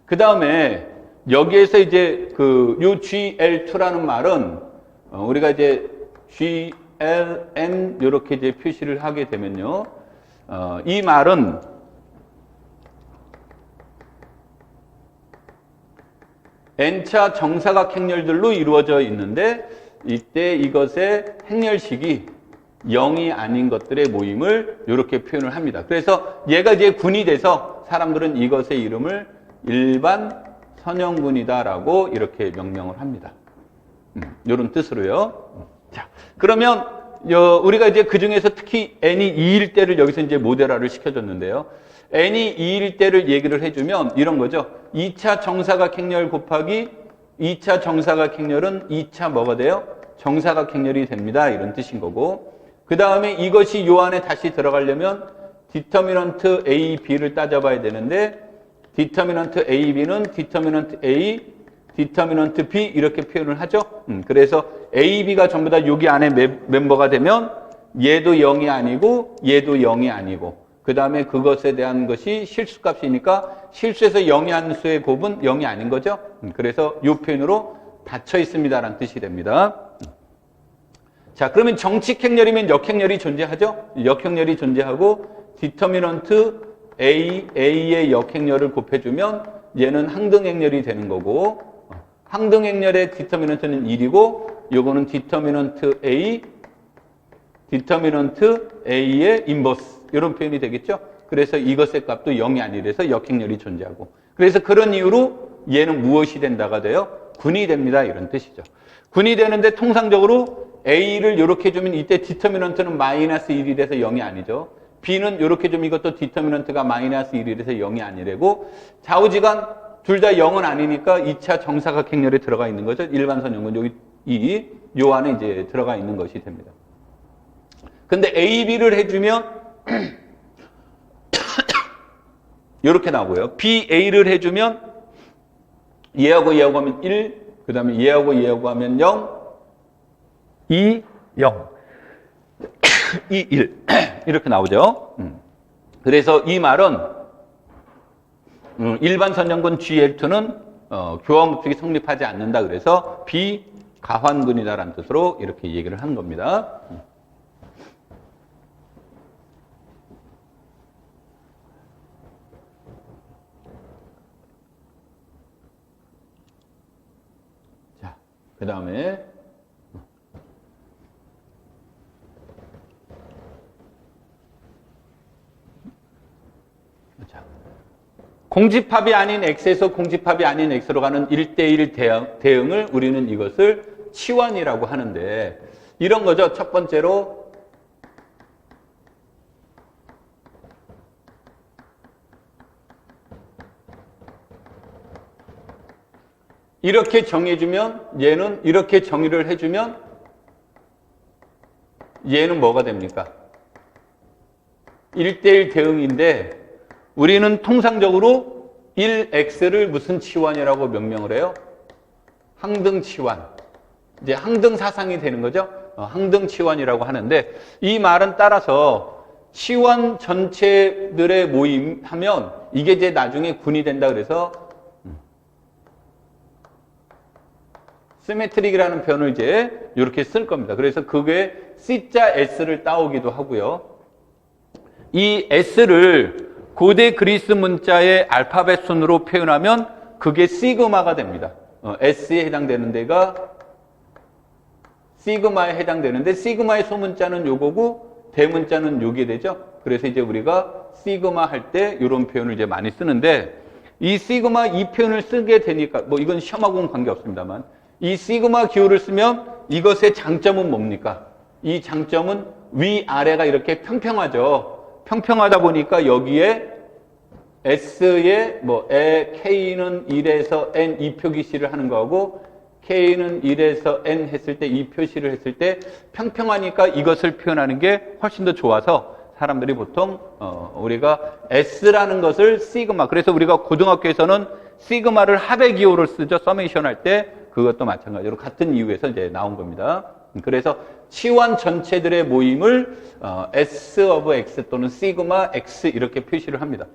A: 그 다음에 여기에서 이제 그 UGL2라는 말은 우리가 이제 GLN 이렇게 이제 표시를 하게 되면요. 이 말은 N차 정사각 행렬들로 이루어져 있는데 이때 이것의 행렬식이 0이 아닌 것들의 모임을 이렇게 표현을 합니다. 그래서 얘가 이제 군이 돼서 사람들은 이것의 이름을 일반 선형군이다라고 이렇게 명명을 합니다. 이런 뜻으로요. 자, 그러면 우리가 이제 그 중에서 특히 n이 2일 때를 여기서 이제 모델화를 시켜줬는데요. n이 2일 때를 얘기를 해주면 이런 거죠. 2차 정사각 행렬 곱하기 2차 정사각 행렬은 2차 뭐가 돼요? 정사각 행렬이 됩니다. 이런 뜻인 거고. 그 다음에 이것이 요 안에 다시 들어가려면 디터미넌트 A, B를 따져봐야 되는데 디터미넌트 A, B는 디터미넌트 A, 디터미넌트 B 이렇게 표현을 하죠. 그래서 A, B가 전부 다 여기 안에 멤버가 되면 얘도 0이 아니고 얘도 0이 아니고 그 다음에 그것에 대한 것이 실수값이니까 실수에서 0이 아닌 수의 곱은 0이 아닌 거죠. 그래서 이 표현으로 닫혀 있습니다라는 뜻이 됩니다. 자, 그러면 정칙 행렬이면 역행렬이 존재하죠. 역행렬이 존재하고 디터미넌트 A의 역행렬을 곱해주면 얘는 항등행렬이 되는 거고 항등행렬의 디터미넌트는 1이고 요거는 디터미넌트 A의 인버스 이런 표현이 되겠죠. 그래서 이것의 값도 0이 아니라서 역행렬이 존재하고 그래서 그런 이유로 얘는 무엇이 된다가 돼요? 군이 됩니다. 이런 뜻이죠. 군이 되는데 통상적으로 A를 이렇게 주면 이때 디터미넌트는 마이너스 1이 돼서 0이 아니죠. B는 이렇게 주면 이것도 디터미넌트가 마이너스 1이 돼서 0이 아니래고 좌우지간 둘 다 0은 아니니까 2차 정사각 행렬에 들어가 있는 거죠. 일반선형은 여기 요 안에 이제 들어가 있는 것이 됩니다. 근데 A, B를 해주면 이렇게 나오고요. B, A를 해주면 얘하고 얘하고 하면 1, 그 다음에 얘하고 얘하고 하면 0, 2, 0, 2, 1 이렇게 나오죠. 그래서 이 말은 일반 선형군 GL2는 교환 법칙이 성립하지 않는다. 그래서 비가환군이다라는 뜻으로 이렇게 얘기를 한 겁니다. 그 다음에 공집합이 아닌 X에서 공집합이 아닌 X로 가는 1대1 대응을 우리는 이것을 치환이라고 하는데, 이런 거죠. 첫 번째로 이렇게 정해주면, 얘는 이렇게 정의를 해주면 얘는 뭐가 됩니까? 1대1 대응인데, 우리는 통상적으로 1x를 무슨 치환이라고 명명을 해요? 항등 치환. 이제 항등 사상이 되는 거죠. 항등 치환이라고 하는데, 이 말은 따라서 치환 전체들의 모임 하면 이게 이제 나중에 군이 된다 그래서 시메트릭이라는 표현을 이제 이렇게 쓸 겁니다. 그래서 그게 C자 S를 따오기도 하고요. 이 S를 고대 그리스 문자의 알파벳 순으로 표현하면 그게 시그마가 됩니다. S에 해당되는 데가 시그마에 해당되는데, 시그마의 소문자는 요거고 대문자는 요게 되죠. 그래서 이제 우리가 시그마 할 때 이런 표현을 이제 많이 쓰는데, 이 시그마 이 표현을 쓰게 되니까, 뭐 이건 시험하고는 관계없습니다만, 이 시그마 기호를 쓰면 이것의 장점은 뭡니까? 이 장점은 위아래가 이렇게 평평하죠. 평평하다 보니까 여기에 S에 K는 1에서 N 이 표기시를 하는 거하고 K는 1에서 N 했을 때 이 표시를 했을 때 평평하니까 이것을 표현하는 게 훨씬 더 좋아서 사람들이 보통 우리가 S라는 것을 시그마, 그래서 우리가 고등학교에서는 시그마를 합의 기호를 쓰죠. 서메이션 할 때 그것도 마찬가지로 같은 이유에서 이제 나온 겁니다. 그래서 치환 전체들의 모임을 S of X 또는 시그마 X 이렇게 표시를 합니다.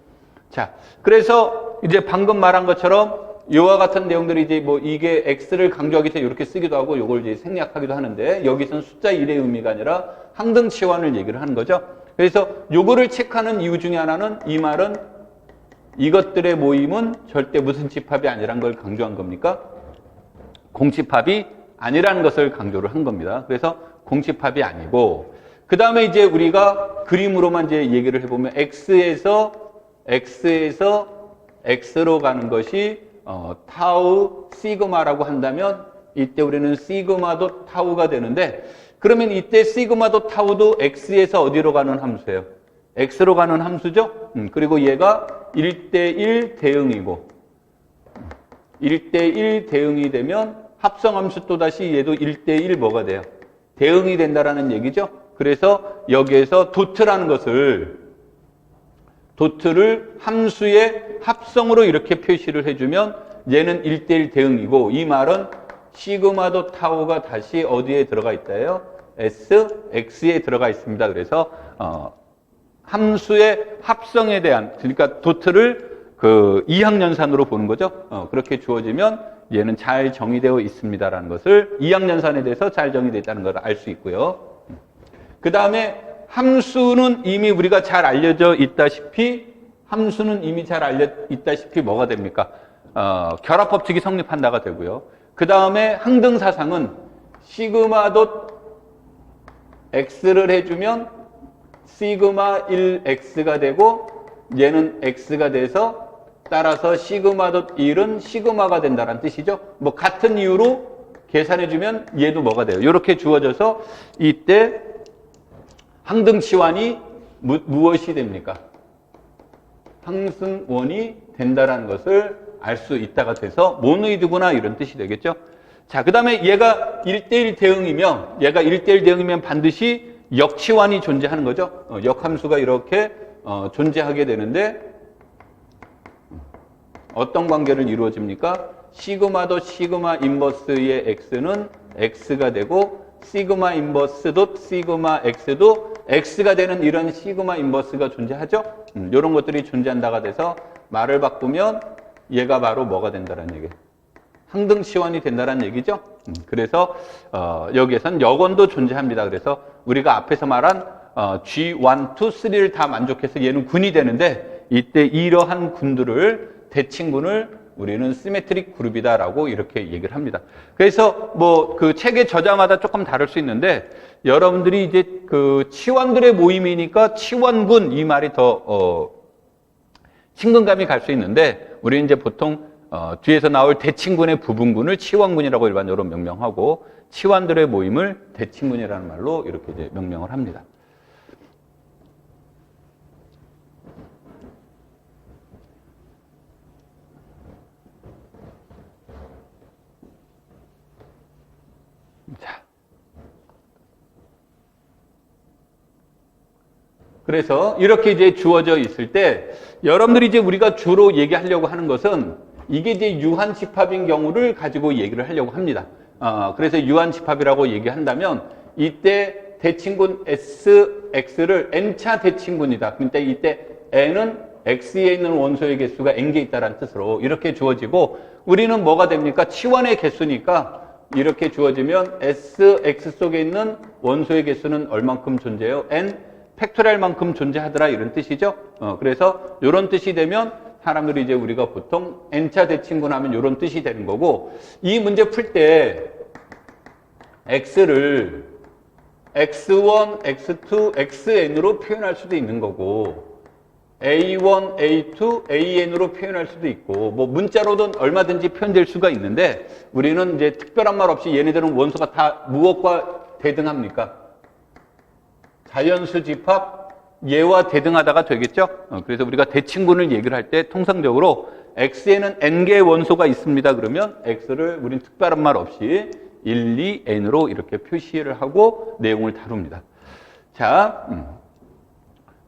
A: 자, 그래서 이제 방금 말한 것처럼 이와 같은 내용들이 이제 뭐 이게 X를 강조하기 위해서 이렇게 쓰기도 하고 요걸 이제 생략하기도 하는데, 여기서는 숫자 1의 의미가 아니라 항등 치환을 얘기를 하는 거죠. 그래서 요거를 체크하는 이유 중에 하나는 이 말은 이것들의 모임은 절대 무슨 집합이 아니란 걸 강조한 겁니까? 공집합이 아니라는 것을 강조를 한 겁니다. 그래서 공집합이 아니고, 그 다음에 이제 우리가 그림으로만 이제 얘기를 해보면 X에서 X로 가는 것이 타우 시그마라고 한다면 이때 우리는 시그마도 타우가 되는데, 그러면 이때 시그마도 타우도 X에서 어디로 가는 함수예요? X로 가는 함수죠? 그리고 얘가 1대1 대응이고, 1대1 대응이 되면 합성함수 또다시 얘도 1대1 뭐가 돼요? 대응이 된다라는 얘기죠. 그래서 여기에서 도트를 함수의 합성으로 이렇게 표시를 해주면 얘는 1대1 대응이고, 이 말은 시그마도 타우가 다시 어디에 들어가 있다요? X에 들어가 있습니다. 그래서 함수의 합성에 대한, 그러니까 도트를 그 이항연산으로 보는 거죠. 그렇게 주어지면 얘는 잘 정의되어 있습니다라는 것을, 이항연산에 대해서 잘 정의되어 있다는 걸 알 수 있고요. 그 다음에 함수는 이미 우리가 잘 알려져 있다시피 뭐가 됩니까? 결합법칙이 성립한다가 되고요. 그 다음에 항등사상은 시그마 X를 해주면 시그마 1X가 되고, 얘는 X가 돼서 따라서 시그마 1은 시그마가 된다는 뜻이죠. 뭐 같은 이유로 계산해주면 얘도 뭐가 돼요? 이렇게 주어져서 이때 항등치환이 무엇이 됩니까? 항승원이 된다는 것을 알 수 있다가 돼서 모노이드구나 이런 뜻이 되겠죠. 자, 그 다음에 얘가 1대1 대응이면 반드시 역치환이 존재하는 거죠. 역함수가 이렇게 존재하게 되는데, 어떤 관계를 이루어집니까? 시그마도 시그마 인버스의 X는 X가 되고, 시그마 인버스도 시그마 X도 X가 되는 이런 시그마 인버스가 존재하죠? 이런 것들이 존재한다가 돼서 말을 바꾸면 얘가 바로 뭐가 된다는 얘기예요? 항등치환이 된다는 얘기죠? 그래서 여기에선 역원도 존재합니다. 그래서 우리가 앞에서 말한 G1, 2, 3를 다 만족해서 얘는 군이 되는데, 이때 이러한 군들을 대칭군을 우리는 시메트릭 그룹이다라고 이렇게 얘기를 합니다. 그래서 뭐 그 책의 저자마다 조금 다를 수 있는데 여러분들이 이제 그 치원들의 모임이니까 치원군 이 말이 더 친근감이 갈 수 있는데 우리는 이제 보통 뒤에서 나올 대친군의 부분군을 치원군이라고 일반적으로 명명하고 치원들의 모임을 대친군이라는 말로 이렇게 이제 명명을 합니다. 자. 그래서 이렇게 이제 주어져 있을 때 여러분들이 이제 우리가 주로 얘기하려고 하는 것은 이게 이제 유한집합인 경우를 가지고 얘기를 하려고 합니다. 그래서 유한집합이라고 얘기한다면 이때 대칭군 SX를 n차 대칭군이다. 근데 이때 n은 X에 있는 원소의 개수가 n개 있다는 뜻으로 이렇게 주어지고 우리는 뭐가 됩니까? 치원의 개수니까 이렇게 주어지면 SX 속에 있는 원소의 개수는 얼만큼 존재해요? n 팩토리얼만큼 존재하더라 이런 뜻이죠. 그래서 이런 뜻이 되면 사람들이 이제 우리가 보통 n차 대칭군 하면 이런 뜻이 되는 거고 이 문제 풀 때 x를 x1, x2, xn으로 표현할 수도 있는 거고 a1, a2, an으로 표현할 수도 있고 뭐 문자로든 얼마든지 표현될 수가 있는데 우리는 이제 특별한 말 없이 얘네들은 원소가 다 무엇과 대등합니까? 자연수 집합 얘와 대등하다가 되겠죠? 그래서 우리가 대칭군을 얘기를 할 때 통상적으로 X에는 n개의 원소가 있습니다. 그러면 X를 우린 특별한 말 없이 1, 2, n으로 이렇게 표시를 하고 내용을 다룹니다. 자,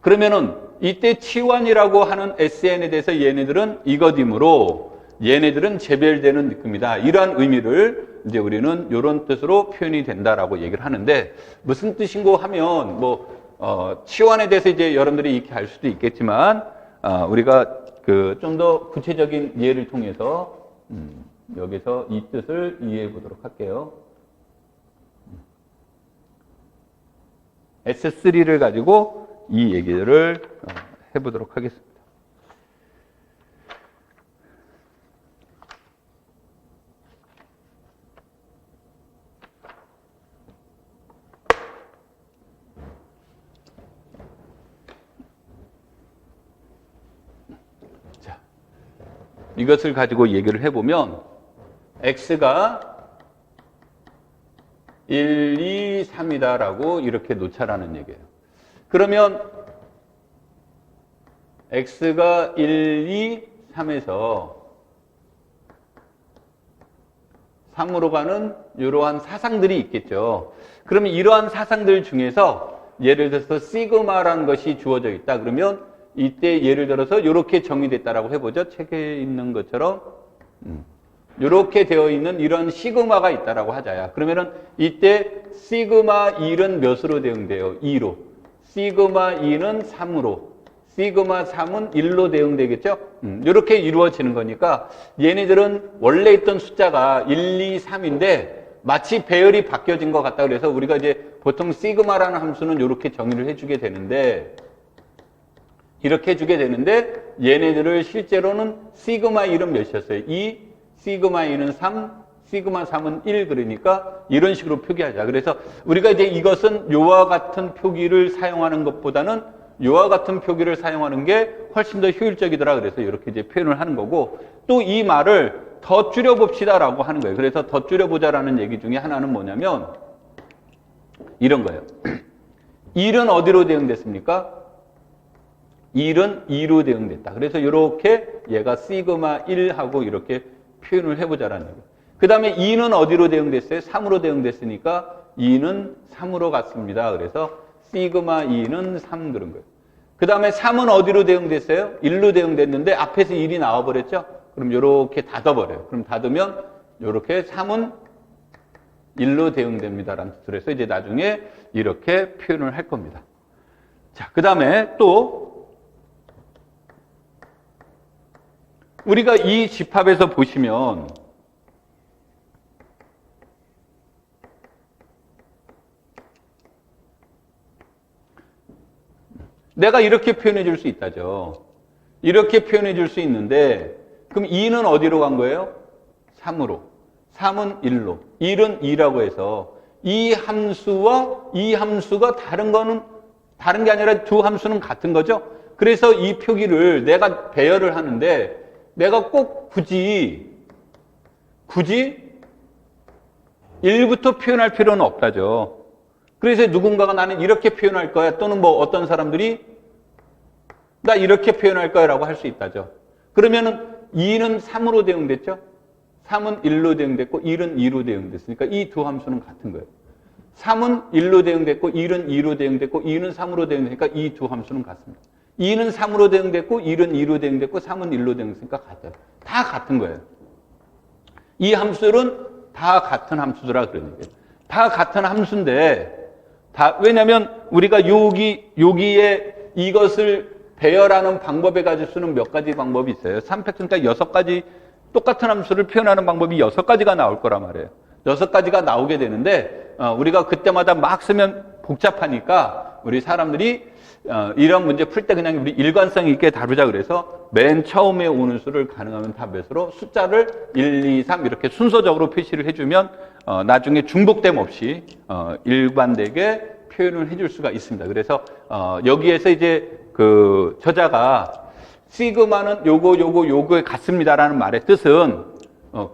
A: 그러면은 이때 치원이라고 하는 SN에 대해서 얘네들은 이것이므로 얘네들은 재별되는 겁니다. 이러한 의미를 이제 우리는 이런 뜻으로 표현이 된다라고 얘기를 하는데 무슨 뜻인고 하면 치원에 대해서 이제 여러분들이 이렇게 알 수도 있겠지만 우리가 그 좀 더 구체적인 예를 통해서 여기서 이 뜻을 이해해 보도록 할게요. S3를 가지고 이 얘기를 해보도록 하겠습니다. 자, 이것을 가지고 얘기를 해보면 X가 1, 2, 3이다라고 이렇게 놓자라는 얘기예요. 그러면 X가 1, 2, 3에서 3으로 가는 이러한 사상들이 있겠죠. 그러면 이러한 사상들 중에서 예를 들어서 시그마라는 것이 주어져 있다. 그러면 이때 예를 들어서 이렇게 정의됐다라고 해보죠. 책에 있는 것처럼 이렇게 되어 있는 이런 시그마가 있다라고 하자야. 그러면은 이때 시그마 1은 몇으로 대응돼요? 2로. 시그마 2는 3으로. 시그마 3은 1로 대응되겠죠? 이렇게 이루어지는 거니까 얘네들은 원래 있던 숫자가 1, 2, 3인데 마치 배열이 바뀌어진 것 같다. 그래서 우리가 이제 보통 시그마라는 함수는 이렇게 정의를 해주게 되는데 이렇게 해주게 되는데 얘네들을 실제로는 시그마 1은 몇이었어요? 2, 시그마 2는 3, 시그마 3은 1 그러니까 이런 식으로 표기하자. 그래서 우리가 이제 이것은 요와 같은 표기를 사용하는 것보다는 요와 같은 표기를 사용하는 게 훨씬 더 효율적이더라. 그래서 이렇게 이제 표현을 하는 거고 또 이 말을 더 줄여봅시다라고 하는 거예요. 그래서 더 줄여보자라는 얘기 중에 하나는 뭐냐면 이런 거예요. 1은 어디로 대응됐습니까? 1은 2로 대응됐다. 그래서 이렇게 얘가 시그마 1하고 이렇게 표현을 해보자라는 얘기예요. 그 다음에 2는 어디로 대응됐어요? 3으로 대응됐으니까 2는 3으로 갔습니다. 그래서 시그마 2는 3 그런 거예요. 그 다음에 3은 어디로 대응됐어요? 1로 대응됐는데 앞에서 1이 나와버렸죠? 그럼 이렇게 닫아버려요. 그럼 닫으면 이렇게 3은 1로 대응됩니다라는 뜻으로 해서 이제 나중에 이렇게 표현을 할 겁니다. 자, 그 다음에 또 우리가 이 집합에서 보시면 내가 이렇게 표현해 줄 수 있다죠. 이렇게 표현해 줄 수 있는데 그럼 2는 어디로 간 거예요? 3으로. 3은 1로. 1은 2라고 해서 이 함수와 이 함수가 다른 게 아니라 두 함수는 같은 거죠. 그래서 이 표기를 내가 배열을 하는데 내가 꼭 굳이 1부터 표현할 필요는 없다죠. 그래서 누군가가 나는 이렇게 표현할 거야 또는 뭐 어떤 사람들이 나 이렇게 표현할 거야 라고 할 수 있다죠. 그러면은 2는 3으로 대응됐죠. 3은 1로 대응됐고 1은 2로 대응됐으니까 이 두 함수는 같은 거예요. 3은 1로 대응됐고 1은 2로 대응됐고 2는 3으로 대응되니까 이 두 함수는 같습니다. 2는 3으로 대응됐고 1은 2로 대응됐고 3은 1로 대응됐으니까 같아요. 다 같은 거예요. 이 함수는 다 같은 함수더라 그런 얘기예요. 다 같은 함수인데 왜냐면 우리가 여기에 이것을 배열하는 방법에 가지고 쓰는 몇 가지 방법이 있어요. 3팩트니까 6가지 똑같은 함수를 표현하는 방법이 6가지가 나올 거란 말이에요. 6가지가 나오게 되는데 우리가 그때마다 막 쓰면 복잡하니까 우리 사람들이 이런 문제 풀 때 그냥 우리 일관성 있게 다루자 그래서 맨 처음에 오는 수를 가능하면 다 몇으로 숫자를 1, 2, 3 이렇게 순서적으로 표시를 해주면 나중에 중복됨 없이 일관되게 표현을 해줄 수가 있습니다. 그래서 여기에서 이제 그 저자가 시그마는 요거에 같습니다라는 말의 뜻은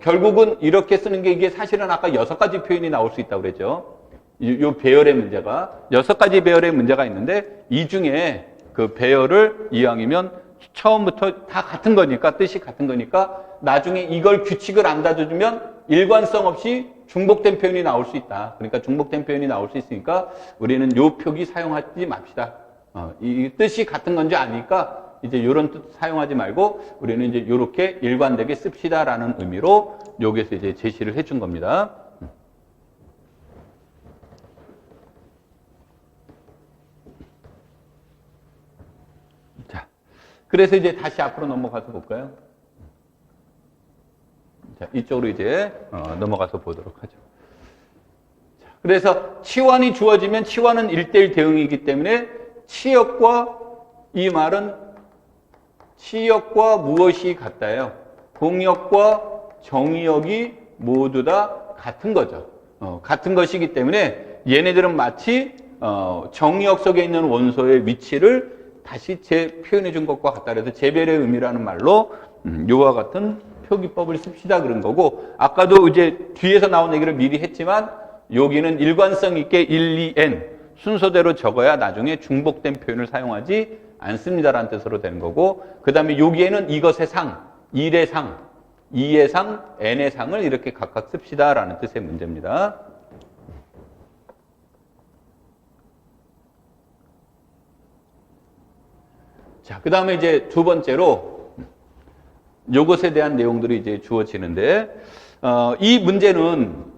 A: 결국은 이렇게 쓰는 게 이게 사실은 아까 6가지 표현이 나올 수 있다고 그랬죠. 요 배열의 문제가 6가지 배열의 문제가 있는데 이 중에 그 배열을 이왕이면 처음부터 다 같은 거니까 뜻이 같은 거니까 나중에 이걸 규칙을 안 다져주면 일관성 없이 중복된 표현이 나올 수 있다. 그러니까 중복된 표현이 나올 수 있으니까 우리는 요 표기 사용하지 맙시다. 이 뜻이 같은 건지 아니까 이제 이런 뜻 사용하지 말고 우리는 이제 이렇게 일관되게 씁시다라는 의미로 여기서 이제 제시를 해준 겁니다. 자, 그래서 이제 다시 앞으로 넘어가서 볼까요? 자, 이쪽으로 이제 넘어가서 보도록 하죠. 자, 그래서 치환이 주어지면 치환은 1:1 대응이기 때문에 치역과 이 말은 치역과 무엇이 같다요? 공역과 정의역이 모두 다 같은 거죠. 같은 것이기 때문에 얘네들은 마치 정의역 속에 있는 원소의 위치를 다시 표현해 준 것과 같다. 그래서 재별의 의미라는 말로 요와 같은 표기법을 씁시다 그런 거고 아까도 이제 뒤에서 나온 얘기를 미리 했지만 여기는 일관성 있게 1, 2n 순서대로 적어야 나중에 중복된 표현을 사용하지 않습니다라는 뜻으로 되는 거고 그 다음에 여기에는 이것의 상, 1의 상, 2의 상, n의 상을 이렇게 각각 씁시다라는 뜻의 문제입니다. 자, 그 다음에 이제 두 번째로 요것에 대한 내용들이 이제 주어지는데 이 문제는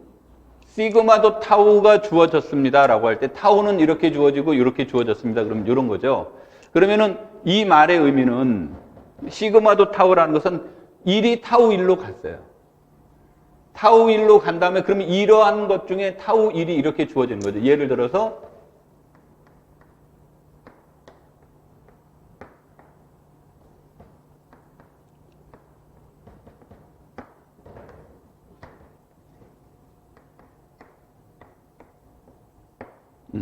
A: 시그마도 타우가 주어졌습니다 라고 할 때 타우는 이렇게 주어지고 이렇게 주어졌습니다. 그럼 이런 거죠. 그러면은 이 말의 의미는 시그마도 타우라는 것은 1이 타우 1로 갔어요. 타우 1로 간 다음에 그러면 이러한 것 중에 타우 1이 이렇게 주어지는 거죠. 예를 들어서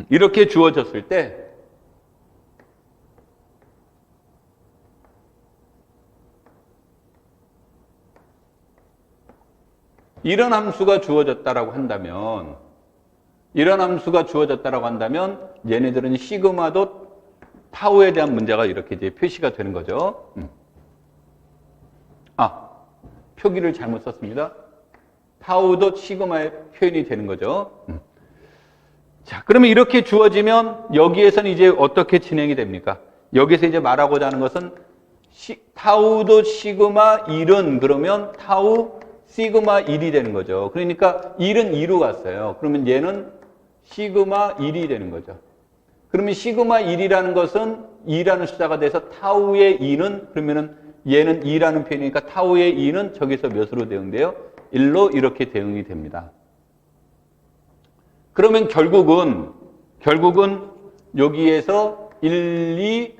A: 이렇게 주어졌을 때 이런 함수가 주어졌다라고 한다면 얘네들은 시그마도 타우에 대한 문제가 이렇게 이제 표시가 되는 거죠. 표기를 잘못 썼습니다. 타우도 시그마의 표현이 되는 거죠. 자, 그러면 이렇게 주어지면 여기에서는 이제 어떻게 진행이 됩니까? 여기서 이제 말하고자 하는 것은 타우도 시그마 1은 그러면 타우 시그마 1이 되는 거죠. 그러니까 1은 2로 갔어요. 그러면 얘는 시그마 1이 되는 거죠. 그러면 시그마 1이라는 것은 2라는 숫자가 돼서 타우의 2는 그러면은 얘는 2라는 표현이니까 타우의 2는 저기서 몇으로 대응돼요? 1로 이렇게 대응이 됩니다. 그러면 결국은 여기에서 1, 2,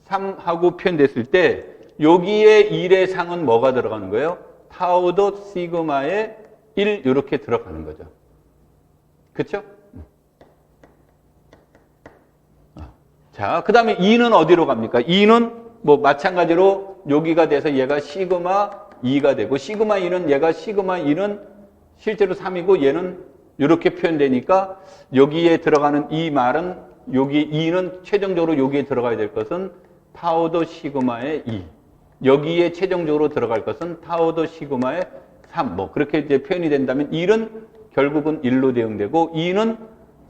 A: 3하고 표현됐을 때 여기에 1의 상은 뭐가 들어가는 거예요? 타우도 시그마에 1 이렇게 들어가는 거죠. 그렇죠? 자, 그 다음에 2는 어디로 갑니까? 2는 뭐 마찬가지로 여기가 돼서 얘가 시그마 2가 되고 시그마 2는 얘가 시그마 2는 실제로 3이고 얘는 이렇게 표현되니까 여기에 들어가는 이 말은 여기 2는 최종적으로 여기에 들어가야 될 것은 타우도 시그마의 2. 여기에 최종적으로 들어갈 것은 타우도 시그마의 3. 뭐 그렇게 이제 표현이 된다면 1은 결국은 1로 대응되고 2는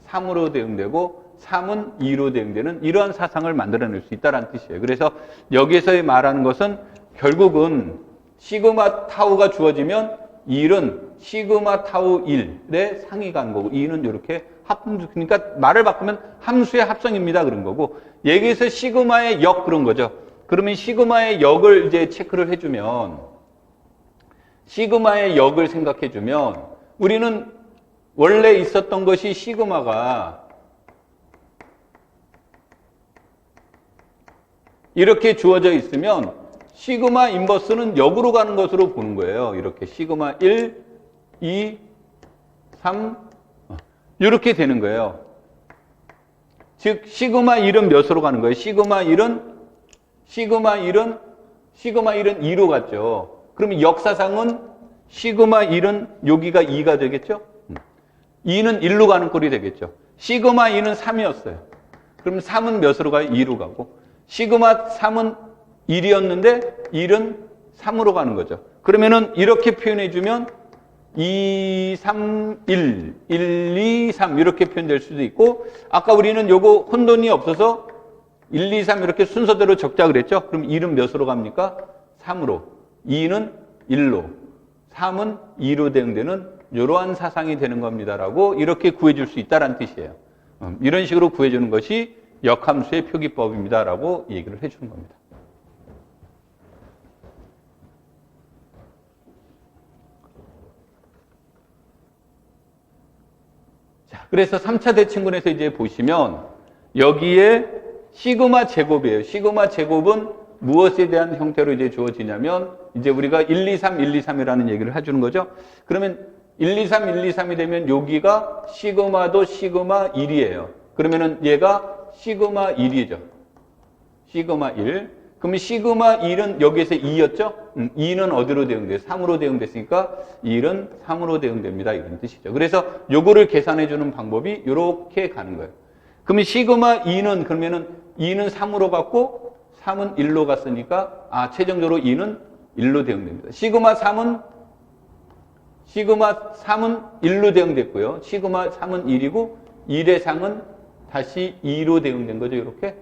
A: 3으로 대응되고 3은 2로 대응되는 이러한 사상을 만들어낼 수 있다는 뜻이에요. 그래서 여기에서 말하는 것은 결국은 시그마 타우가 주어지면 1은 시그마 타우 1의 상이 가는 거고 2는 이렇게 합함수. 그러니까 말을 바꾸면 함수의 합성입니다. 그런 거고 여기에서 시그마의 역 그런 거죠. 그러면 시그마의 역을 이제 체크를 해주면 시그마의 역을 생각해주면 우리는 원래 있었던 것이 시그마가 이렇게 주어져 있으면 시그마 인버스는 역으로 가는 것으로 보는 거예요. 이렇게 시그마 1, 2, 3 이렇게 되는 거예요. 즉 시그마 1은 몇으로 가는 거예요? 시그마 1은 2로 갔죠. 그러면 역사상은 시그마 1은 여기가 2가 되겠죠? 2는 1로 가는 꼴이 되겠죠. 시그마 2는 3이었어요. 그럼 3은 몇으로 가요? 2로 가고. 시그마 3은 1이었는데 1은 3으로 가는 거죠. 그러면은 이렇게 표현해주면 2, 3, 1, 1, 2, 3 이렇게 표현될 수도 있고 아까 우리는 요거 혼돈이 없어서 1, 2, 3 이렇게 순서대로 적자 그랬죠? 그럼 1은 몇으로 갑니까? 3으로. 2는 1로. 3은 2로 대응되는 이러한 사상이 되는 겁니다라고 이렇게 구해줄 수 있다는 뜻이에요. 이런 식으로 구해주는 것이 역함수의 표기법입니다라고 얘기를 해주는 겁니다. 자, 그래서 3차 대칭근에서 이제 보시면 여기에 시그마 제곱이에요. 시그마 제곱은 무엇에 대한 형태로 이제 주어지냐면 이제 우리가 1, 2, 3, 1, 2, 3이라는 얘기를 해주는 거죠. 그러면 1, 2, 3, 1, 2, 3이 되면 여기가 시그마도 시그마 1이에요. 그러면은 얘가 시그마 1이죠. 시그마 1. 그러면 시그마 1은 여기에서 2였죠? 2는 어디로 대응돼요? 3으로 대응됐으니까 1은 3으로 대응됩니다. 이런 뜻이죠. 그래서 요거를 계산해 주는 방법이 이렇게 가는 거예요. 그러면 시그마 2는 그러면은 2는 3으로 갔고 3은 1로 갔으니까 최종적으로 2는 1로 대응됩니다. 시그마 3은 1로 대응됐고요. 시그마 3은 1이고 1의 상은 다시 2로 대응된 거죠. 이렇게.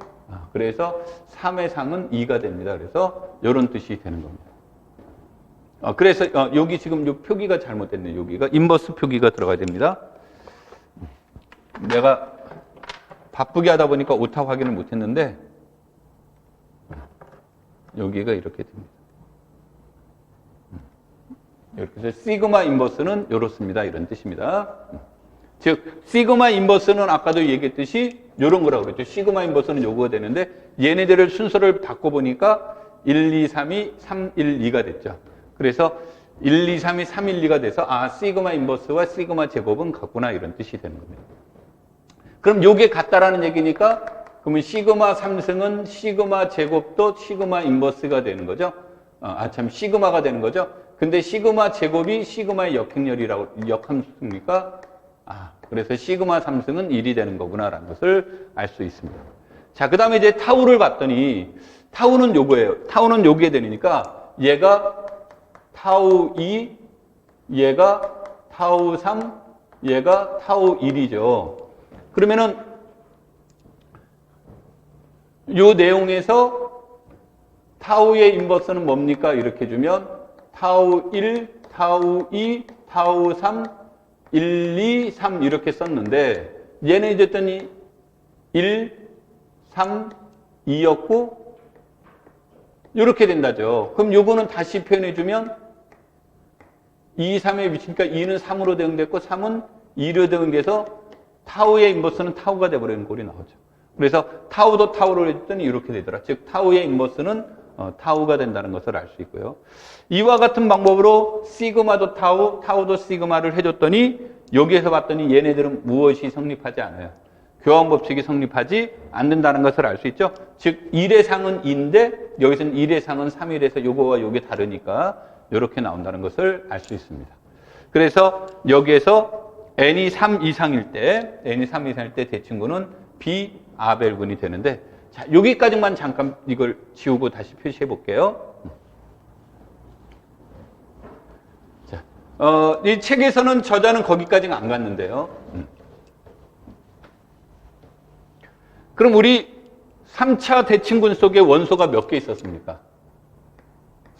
A: 그래서 3의 상은 2가 됩니다. 그래서 이런 뜻이 되는 겁니다. 그래서 여기 지금 요 표기가 잘못됐네요. 여기가 인버스 표기가 들어가야 됩니다. 내가 바쁘게 하다 보니까 오타 확인을 못했는데 여기가 이렇게 됩니다. 이렇게 해서 시그마 인버스는 이렇습니다. 이런 뜻입니다. 즉 시그마 인버스는 아까도 얘기했듯이 이런 거라고 그랬죠. 시그마 인버스는 요거가 되는데 얘네들을 순서를 바꿔보니까 1, 2, 3이 3, 1, 2가 됐죠. 그래서 1, 2, 3이 3, 1, 2가 돼서 시그마 인버스와 시그마 제곱은 같구나 이런 뜻이 되는 겁니다. 그럼 요게 같다라는 얘기니까 그러면 시그마 3승은 시그마 제곱도 시그마 인버스가 되는 거죠. 시그마가 되는 거죠. 근데 시그마 제곱이 시그마의 역함수니까 그래서 시그마 3승은 1이 되는 거구나라는 것을 알 수 있습니다. 자, 그 다음에 이제 타우를 봤더니 타우는 요거예요. 타우는 요게 되니까 얘가 타우 2, 얘가 타우 3, 얘가 타우 1이죠. 그러면은 요 내용에서 타우의 인버스는 뭡니까? 이렇게 주면 타우 1, 타우 2, 타우 3, 1, 2, 3 이렇게 썼는데 얘는 이제 했더니 1, 3, 2였고 이렇게 된다죠. 그럼 요거는 다시 표현해주면 2, 3에 미치니까 2는 3으로 대응됐고 3은 2로 대응돼서 타우의 인버스는 타우가 돼버리는 꼴이 나오죠. 그래서 타우도 타우로 했더니 이렇게 되더라. 즉 타우의 인버스는 타우가 된다는 것을 알 수 있고요. 이와 같은 방법으로 시그마도 타우, 타우도 시그마를 해줬더니 여기에서 봤더니 얘네들은 무엇이 성립하지 않아요. 교환 법칙이 성립하지 않는다는 것을 알 수 있죠. 즉 1의 상은 2인데 여기서는 1의 상은 3이라서 요거와 요게 다르니까 이렇게 나온다는 것을 알 수 있습니다. 그래서 여기에서 n이 3 이상일 때 대칭군은 비아벨군이 되는데, 자, 여기까지만 잠깐 이걸 지우고 다시 표시해 볼게요. 자, 이 책에서는 저자는 거기까지는 안 갔는데요. 그럼 우리 3차 대칭군 속에 원소가 몇 개 있었습니까?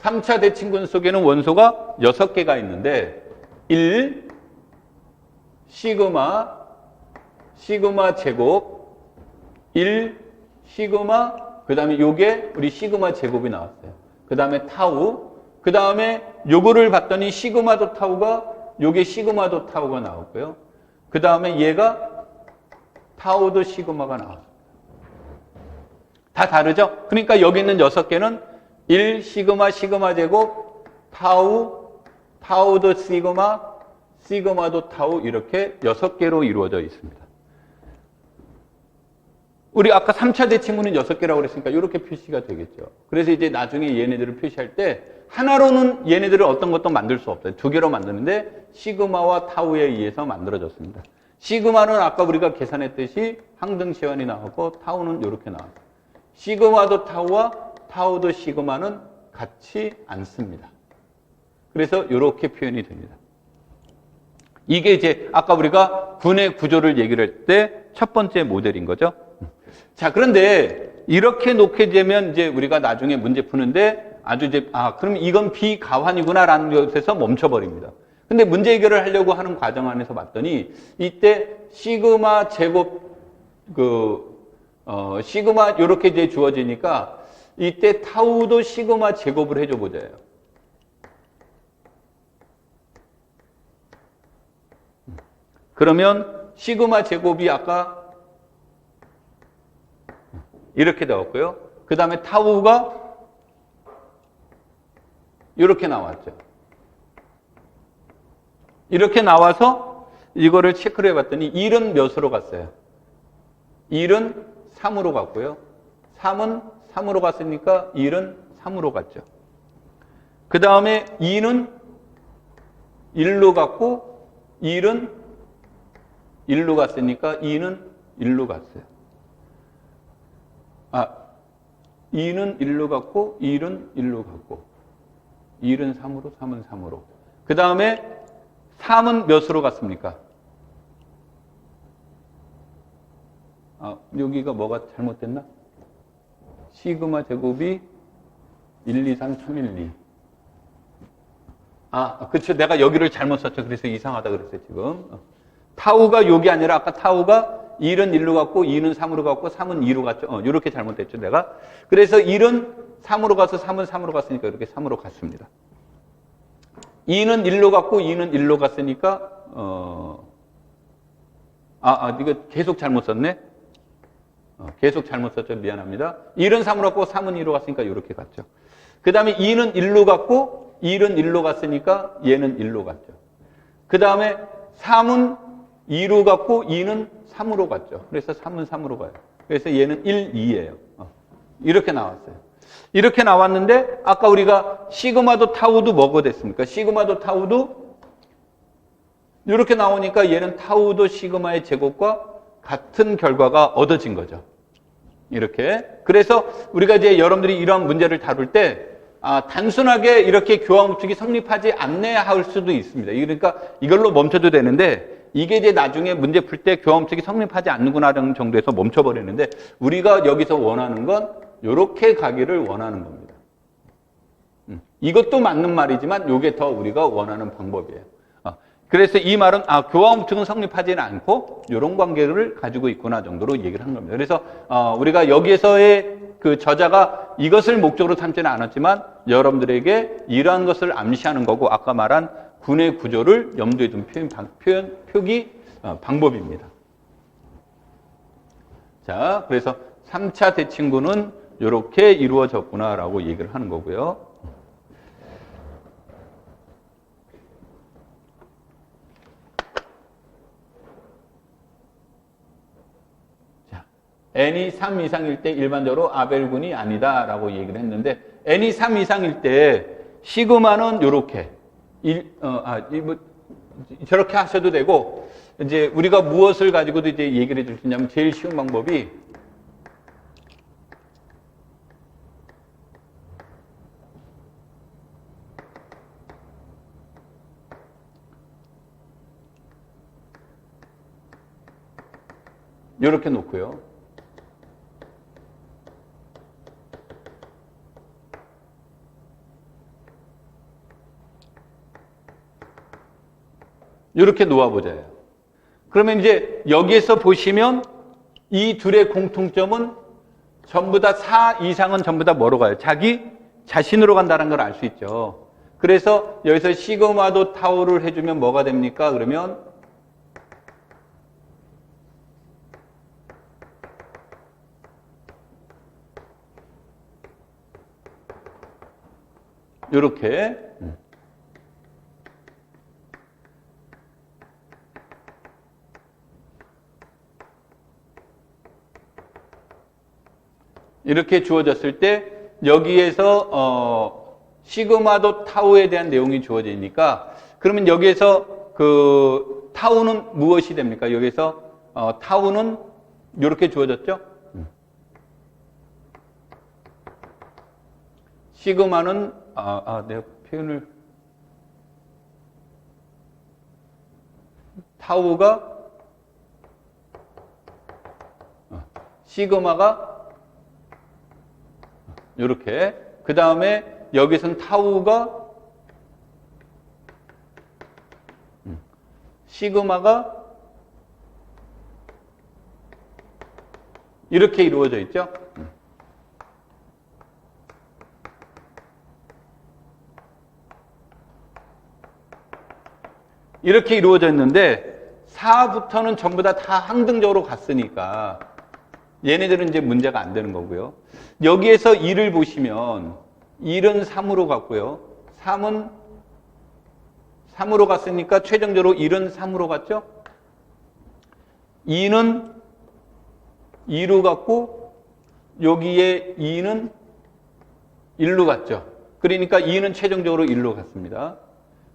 A: 3차 대칭군 속에는 원소가 6개가 있는데 1, 시그마 제곱, 1, 시그마, 그 다음에 요게 우리 시그마 제곱이 나왔어요. 그 다음에 타우, 그 다음에 요거를 봤더니 시그마도 타우가, 요게 시그마도 타우가 나왔고요. 그 다음에 얘가 타우도 시그마가 나왔어요. 다 다르죠? 그러니까 여기 있는 6개는 1, 시그마 제곱, 타우도 시그마도 타우, 이렇게 6개로 이루어져 있습니다. 우리 아까 3차 대칭군은 6개라고 그랬으니까 이렇게 표시가 되겠죠. 그래서 이제 나중에 얘네들을 표시할 때 하나로는 얘네들을 어떤 것도 만들 수 없어요. 2개로 만드는데 시그마와 타우에 의해서 만들어졌습니다. 시그마는 아까 우리가 계산했듯이 항등시환이 나왔고 타우는 이렇게 나왔어요. 시그마도 타우와 타우도 시그마는 같지 않습니다. 그래서 이렇게 표현이 됩니다. 이게 이제 아까 우리가 군의 구조를 얘기를 할 때 첫 번째 모델인 거죠. 자, 그런데 이렇게 놓게 되면 이제 우리가 나중에 문제 푸는데 아주 이제, 그럼 이건 비가환이구나라는 것에서 멈춰버립니다. 근데 문제 해결을 하려고 하는 과정 안에서 봤더니 이때 시그마 제곱, 시그마 이렇게 이제 주어지니까 이때 타우도 시그마 제곱을 해줘 보자요. 그러면 시그마 제곱이 아까 이렇게 나왔고요. 그 다음에 타우가 이렇게 나왔죠. 이렇게 나와서 이거를 체크를 해봤더니 1은 몇으로 갔어요? 1은 3으로 갔고요. 3은 3으로 갔으니까 1은 3으로 갔죠. 그 다음에 2는 1로 갔고 1은 1로 갔으니까 2는 1로 갔어요. 2는 1로 갔고 1은 1로 갔고 1은 3으로, 3은 3으로. 그 다음에 3은 몇으로 갔습니까? 여기가 뭐가 잘못됐나? 시그마 제곱이 1, 2, 3, 3, 1, 2. 그쵸. 내가 여기를 잘못 썼죠. 그래서 이상하다 그랬어요, 지금. 타우가 여기 아니라 아까 타우가 1은 1로 갔고 2는 3으로 갔고 3은 2로 갔죠. 이렇게 잘못됐죠, 내가. 그래서 1은 3으로 가서 3은 3으로 갔으니까 이렇게 3으로 갔습니다. 2는 1로 갔고 2는 1로 갔으니까 이거 계속 잘못 썼네. 계속 잘못 썼죠. 미안합니다. 1은 3으로 갔고 3은 2로 갔으니까 이렇게 갔죠. 그 다음에 2는 1로 갔고 1은 1로 갔으니까 얘는 1로 갔죠. 그 다음에 3은 2로 갔고 2는 3으로 갔죠. 그래서 3은 3으로 가요. 그래서 얘는 1, 2예요. 이렇게 나왔어요. 이렇게 나왔는데 아까 우리가 시그마도 타우도 뭐가 됐습니까? 시그마도 타우도 이렇게 나오니까 얘는 타우도 시그마의 제곱과 같은 결과가 얻어진 거죠. 이렇게. 그래서 우리가 이제 여러분들이 이런 문제를 다룰 때 단순하게 이렇게 교환법칙이 성립하지 않네 할 수도 있습니다. 그러니까 이걸로 멈춰도 되는데 이게 이제 나중에 문제 풀 때 교환법칙이 성립하지 않는구나라는 정도에서 멈춰버리는데 우리가 여기서 원하는 건 이렇게 가기를 원하는 겁니다. 이것도 맞는 말이지만 이게 더 우리가 원하는 방법이에요. 그래서 이 말은 교환법칙은 성립하지는 않고 이런 관계를 가지고 있구나 정도로 얘기를 한 겁니다. 그래서 우리가 여기에서의 그 저자가 이것을 목적으로 삼지는 않았지만 여러분들에게 이러한 것을 암시하는 거고 아까 말한 군의 구조를 염두에 둔 표기 방법입니다. 자, 그래서 3차 대칭군은 이렇게 이루어졌구나라고 얘기를 하는 거고요. 자, n이 3 이상일 때 일반적으로 아벨군이 아니다라고 얘기를 했는데 n이 3 이상일 때 시그마는 이렇게 저렇게 하셔도 되고 이제 우리가 무엇을 가지고도 이제 얘기를 해줄 수 있냐면 제일 쉬운 방법이 이렇게 놓고요. 이렇게 놓아보자요. 그러면 이제 여기에서 보시면 이 둘의 공통점은 전부 다 4 이상은 전부 다 뭐로 가요? 자기 자신으로 간다는 걸 알 수 있죠. 그래서 여기서 시그마도 타우를 해주면 뭐가 됩니까? 그러면 이렇게 이렇게 주어졌을 때 여기에서 시그마도 타우에 대한 내용이 주어지니까 그러면 여기에서 그 타우는 무엇이 됩니까? 여기서 타우는 이렇게 주어졌죠? 시그마는 내가 표현을 타우가 시그마가 이렇게 그 다음에 여기서는 타우가 시그마가 이렇게 이루어져 있죠. 이렇게 이루어져 있는데 4부터는 전부 다 항등적으로 갔으니까 얘네들은 이제 문제가 안 되는 거고요. 여기에서 1을 보시면 1은 3으로 갔고요. 3은 3으로 갔으니까 최종적으로 1은 3으로 갔죠. 2는 2로 갔고 여기에 2는 1로 갔죠. 그러니까 2는 최종적으로 1로 갔습니다.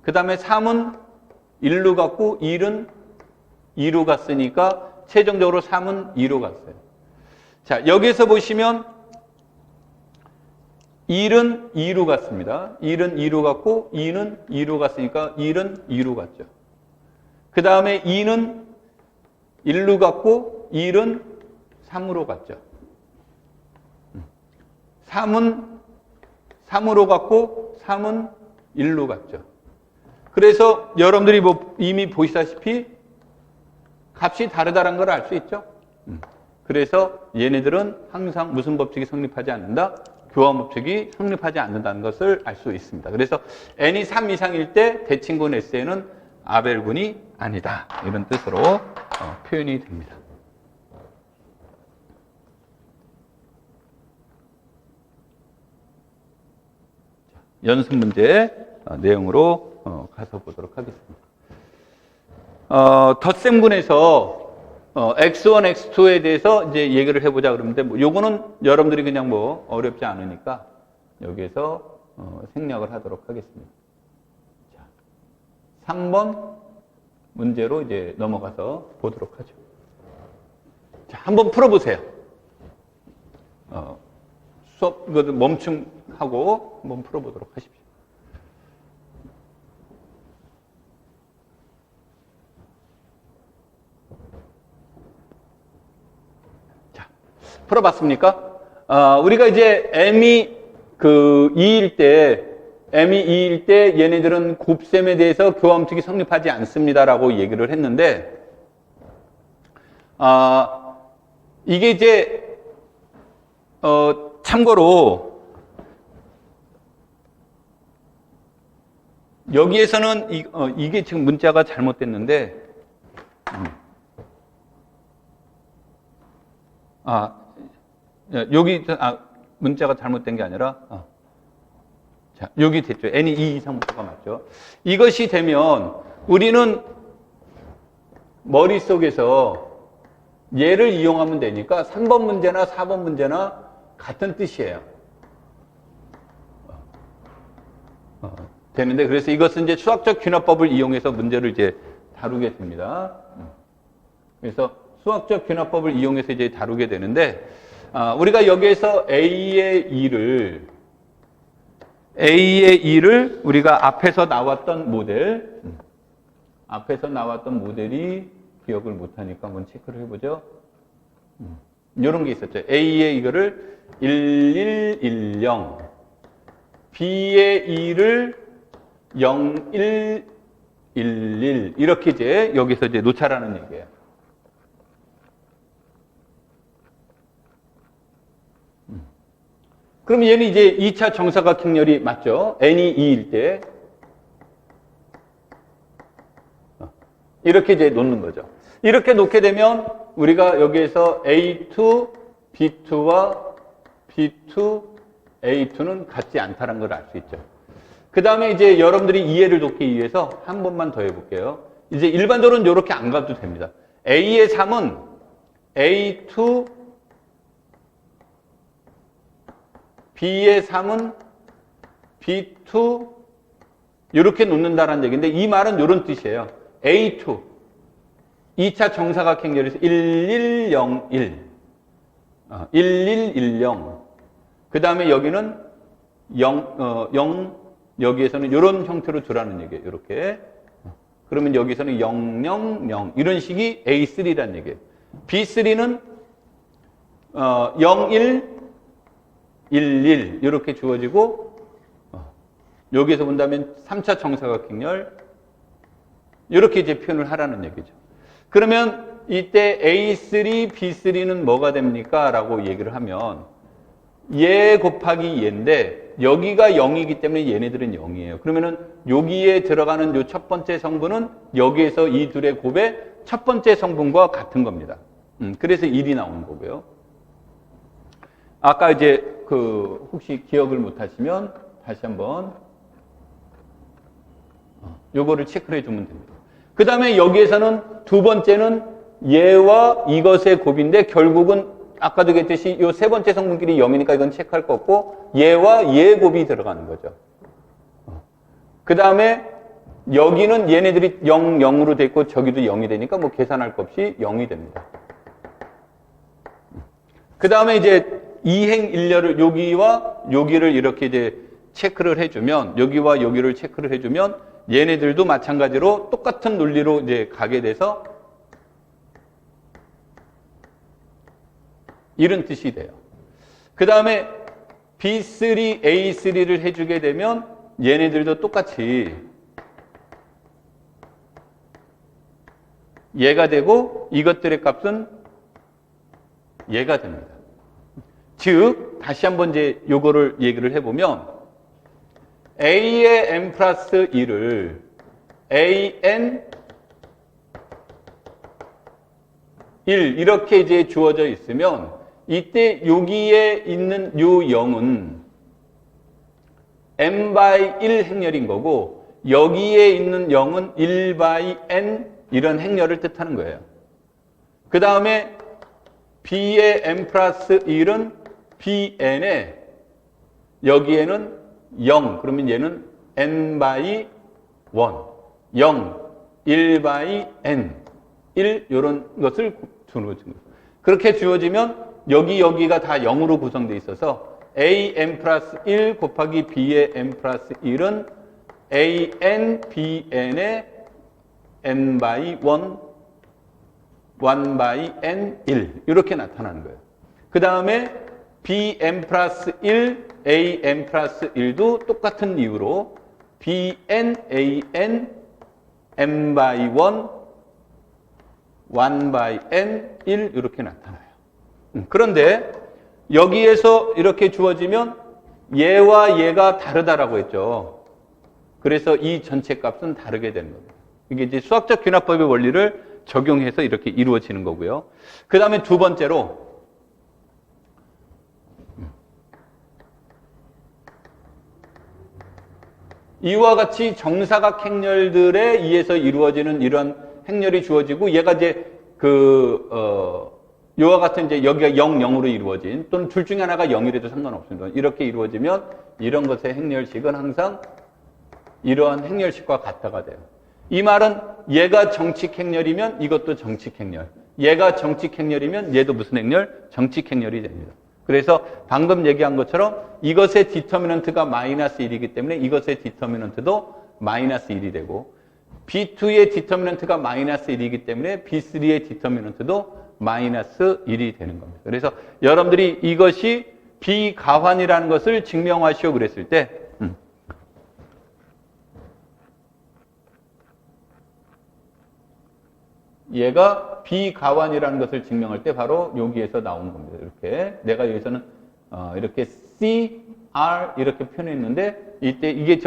A: 그 다음에 3은 1로 갔고 1은 2로 갔으니까 최종적으로 3은 2로 갔어요. 자, 여기에서 보시면 1은 2로 갔습니다. 1은 2로 갔고 2는 2로 갔으니까 1은 2로 갔죠. 그 다음에 2는 1로 갔고 1은 3으로 갔죠. 3은 3으로 갔고 3은 1로 갔죠. 그래서 여러분들이 이미 보시다시피 값이 다르다는 걸 알 수 있죠. 그래서 얘네들은 항상 무슨 법칙이 성립하지 않는다? 교환 법칙이 성립하지 않는다는 것을 알 수 있습니다. 그래서 n이 3 이상일 때 대칭군 S에는 아벨군이 아니다. 이런 뜻으로 표현이 됩니다. 연습 문제 내용으로 가서 보도록 하겠습니다. 덧셈군에서 X1, X2에 대해서 이제 얘기를 해보자 그러는데, 요거는 여러분들이 그냥 어렵지 않으니까 여기에서 생략을 하도록 하겠습니다. 자, 3번 문제로 이제 넘어가서 보도록 하죠. 자, 한번 풀어보세요. 수업 이거 멈춤하고 한번 풀어보도록 하십시오. 풀어봤습니까? 우리가 이제 m이 2일 때, m이 2일 때 얘네들은 곱셈에 대해서 교환법칙이 성립하지 않습니다라고 얘기를 했는데, 이게 이제, 참고로, 여기에서는 이게 지금 문자가 잘못됐는데, 여기 문자가 잘못된 게 아니라 자, 여기 됐죠. n이 2 이상부터가 맞죠. 이것이 되면 우리는 머릿속에서 얘를 이용하면 되니까 3번 문제나 4번 문제나 같은 뜻이에요. 되는데, 그래서 이것은 이제 수학적 귀납법을 이용해서 문제를 이제 다루게 됩니다. 그래서 수학적 귀납법을 이용해서 이제 다루게 되는데, 우리가 여기에서 A의 2를 우리가 앞에서 나왔던 모델이 기억을 못하니까 한번 체크를 해보죠. 이런 게 있었죠. A의 이거를 1110, B의 2를 0111 이렇게 이제 여기서 이제 놓자라는 얘기예요. 그럼 얘는 이제 2차 정사각형렬이 맞죠? n이 2일 때 이렇게 이제 놓는 거죠. 이렇게 놓게 되면 우리가 여기에서 A2, B2와 B2, A2는 같지 않다는 걸 알 수 있죠. 그 다음에 이제 여러분들이 이해를 돕기 위해서 한 번만 더 해볼게요. 이제 일반적으로는 이렇게 안 가도 됩니다. A의 3은 A2, B의 3은 B2, 이렇게 놓는다는 얘기인데, 이 말은 이런 뜻이에요. A2, 2차 정사각형렬에서 1101, 1110, 그 다음에 여기는 0, 여기에서는 이런 형태로 두라는 얘기예요. 이렇게. 그러면 여기서는 000, 이런 식이 A3라는 얘기예요. B3는 01, 11 이렇게 주어지고, 여기에서 본다면 3차 정사각형렬 이렇게 이제 표현을 하라는 얘기죠. 그러면 이때 A3, B3는 뭐가 됩니까? 라고 얘기를 하면 얘 곱하기 얘인데 여기가 0이기 때문에 얘네들은 0이에요. 그러면은 여기에 들어가는 요 첫 번째 성분은 여기에서 이 둘의 곱의 첫 번째 성분과 같은 겁니다. 그래서 1이 나오는 거고요. 아까 이제 혹시 기억을 못 하시면 다시 한번 요거를 체크를 해주면 됩니다. 그 다음에 여기에서는 두 번째는 얘와 이것의 곱인데 결국은 아까도 그랬듯이 요 세 번째 성분끼리 0이니까 이건 체크할 거 없고 얘와 얘 곱이 들어가는 거죠. 그 다음에 여기는 얘네들이 0, 0으로 돼 있고 저기도 0이 되니까 뭐 계산할 거 없이 0이 됩니다. 그 다음에 이제 이행일렬을 여기와 여기를 이렇게 이제 체크를 해주면 여기와 여기를 체크를 해주면 얘네들도 마찬가지로 똑같은 논리로 이제 가게 돼서 이런 뜻이 돼요. 그 다음에 B3, A3를 해주게 되면 얘네들도 똑같이 얘가 되고 이것들의 값은 얘가 됩니다. 즉 다시 한번 이제 요거를 얘기를 해보면 A의 n 플러스 1을 AN 1 이렇게 이제 주어져 있으면 이때 여기에 있는 요 0은 n by 1 행렬인 거고 여기에 있는 0은 1 by n 이런 행렬을 뜻하는 거예요. 그 다음에 B의 n 플러스 1은 Bn에 여기에는 0 그러면 얘는 n by 1 0 1 by n 1 이런 것을 주어진 거예요. 그렇게 주어지면 여기가 다 0으로 구성되어 있어서 an 플러스 1 곱하기 b의 n 플러스 1은 an bn의 n by 1 1 by n 1 이렇게 나타나는 거예요. 그 다음에 bn 플러스 1 an 플러스 1도 똑같은 이유로 bn an n by 1 1 by n 1 이렇게 나타나요. 그런데 여기에서 이렇게 주어지면 얘와 얘가 다르다라고 했죠. 그래서 이 전체 값은 다르게 되는 겁니다. 이게 이제 수학적 귀납법의 원리를 적용해서 이렇게 이루어지는 거고요. 그 다음에 두 번째로 이와 같이 정사각 행렬들에 의해서 이루어지는 이런 행렬이 주어지고 얘가 이제 요와 같은 이제 여기가 0, 0으로 이루어진 또는 둘 중에 하나가 0이라도 상관없습니다. 이렇게 이루어지면 이런 것의 행렬식은 항상 이러한 행렬식과 같다가 돼요. 이 말은 얘가 정칙 행렬이면 이것도 정칙 행렬. 얘가 정칙 행렬이면 얘도 무슨 행렬? 정칙 행렬이 됩니다. 그래서 방금 얘기한 것처럼 이것의 디터미넌트가 마이너스 1이기 때문에 이것의 디터미넌트도 마이너스 1이 되고 B2의 디터미넌트가 마이너스 1이기 때문에 B3의 디터미넌트도 마이너스 1이 되는 겁니다. 그래서 여러분들이 이것이 비가환이라는 것을 증명하시오 그랬을 때 얘가 비가환이라는 것을 증명할 때 바로 여기에서 나온 겁니다. 이렇게 내가 여기서는 이렇게 C, R 이렇게 표현했는데 이때 이게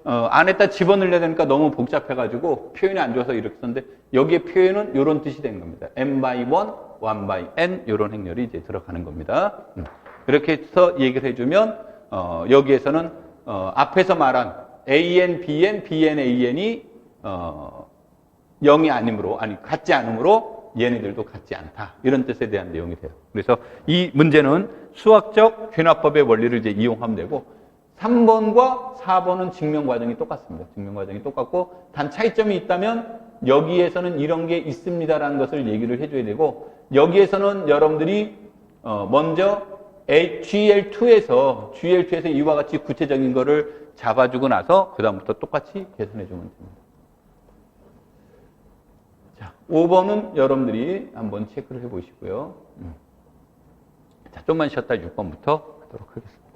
A: 안에다 집어넣으려야 되니까 너무 복잡해가지고 표현이 안 좋아서 이렇게 썼는데 여기에 표현은 이런 뜻이 된 겁니다. n by 1, 1 by n 이런 행렬이 이제 들어가는 겁니다. 이렇게 해서 얘기를 해주면 여기에서는 앞에서 말한 AN, BN, BN, AN이 0이 아니므로 같지 않으므로 얘네들도 같지 않다. 이런 뜻에 대한 내용이 돼요. 그래서 이 문제는 수학적 변화법의 원리를 이제 이용하면 되고 3번과 4번은 증명 과정이 똑같습니다. 증명 과정이 똑같고 단 차이점이 있다면 여기에서는 이런 게 있습니다라는 것을 얘기를 해줘야 되고 여기에서는 여러분들이 먼저 GL2에서 이와 같이 구체적인 거를 잡아주고 나서 그 다음부터 똑같이 계산해 주면 됩니다. 자, 5번은 여러분들이 한번 체크를 해 보시고요. 자, 좀만 쉬었다 6번부터 하도록 하겠습니다.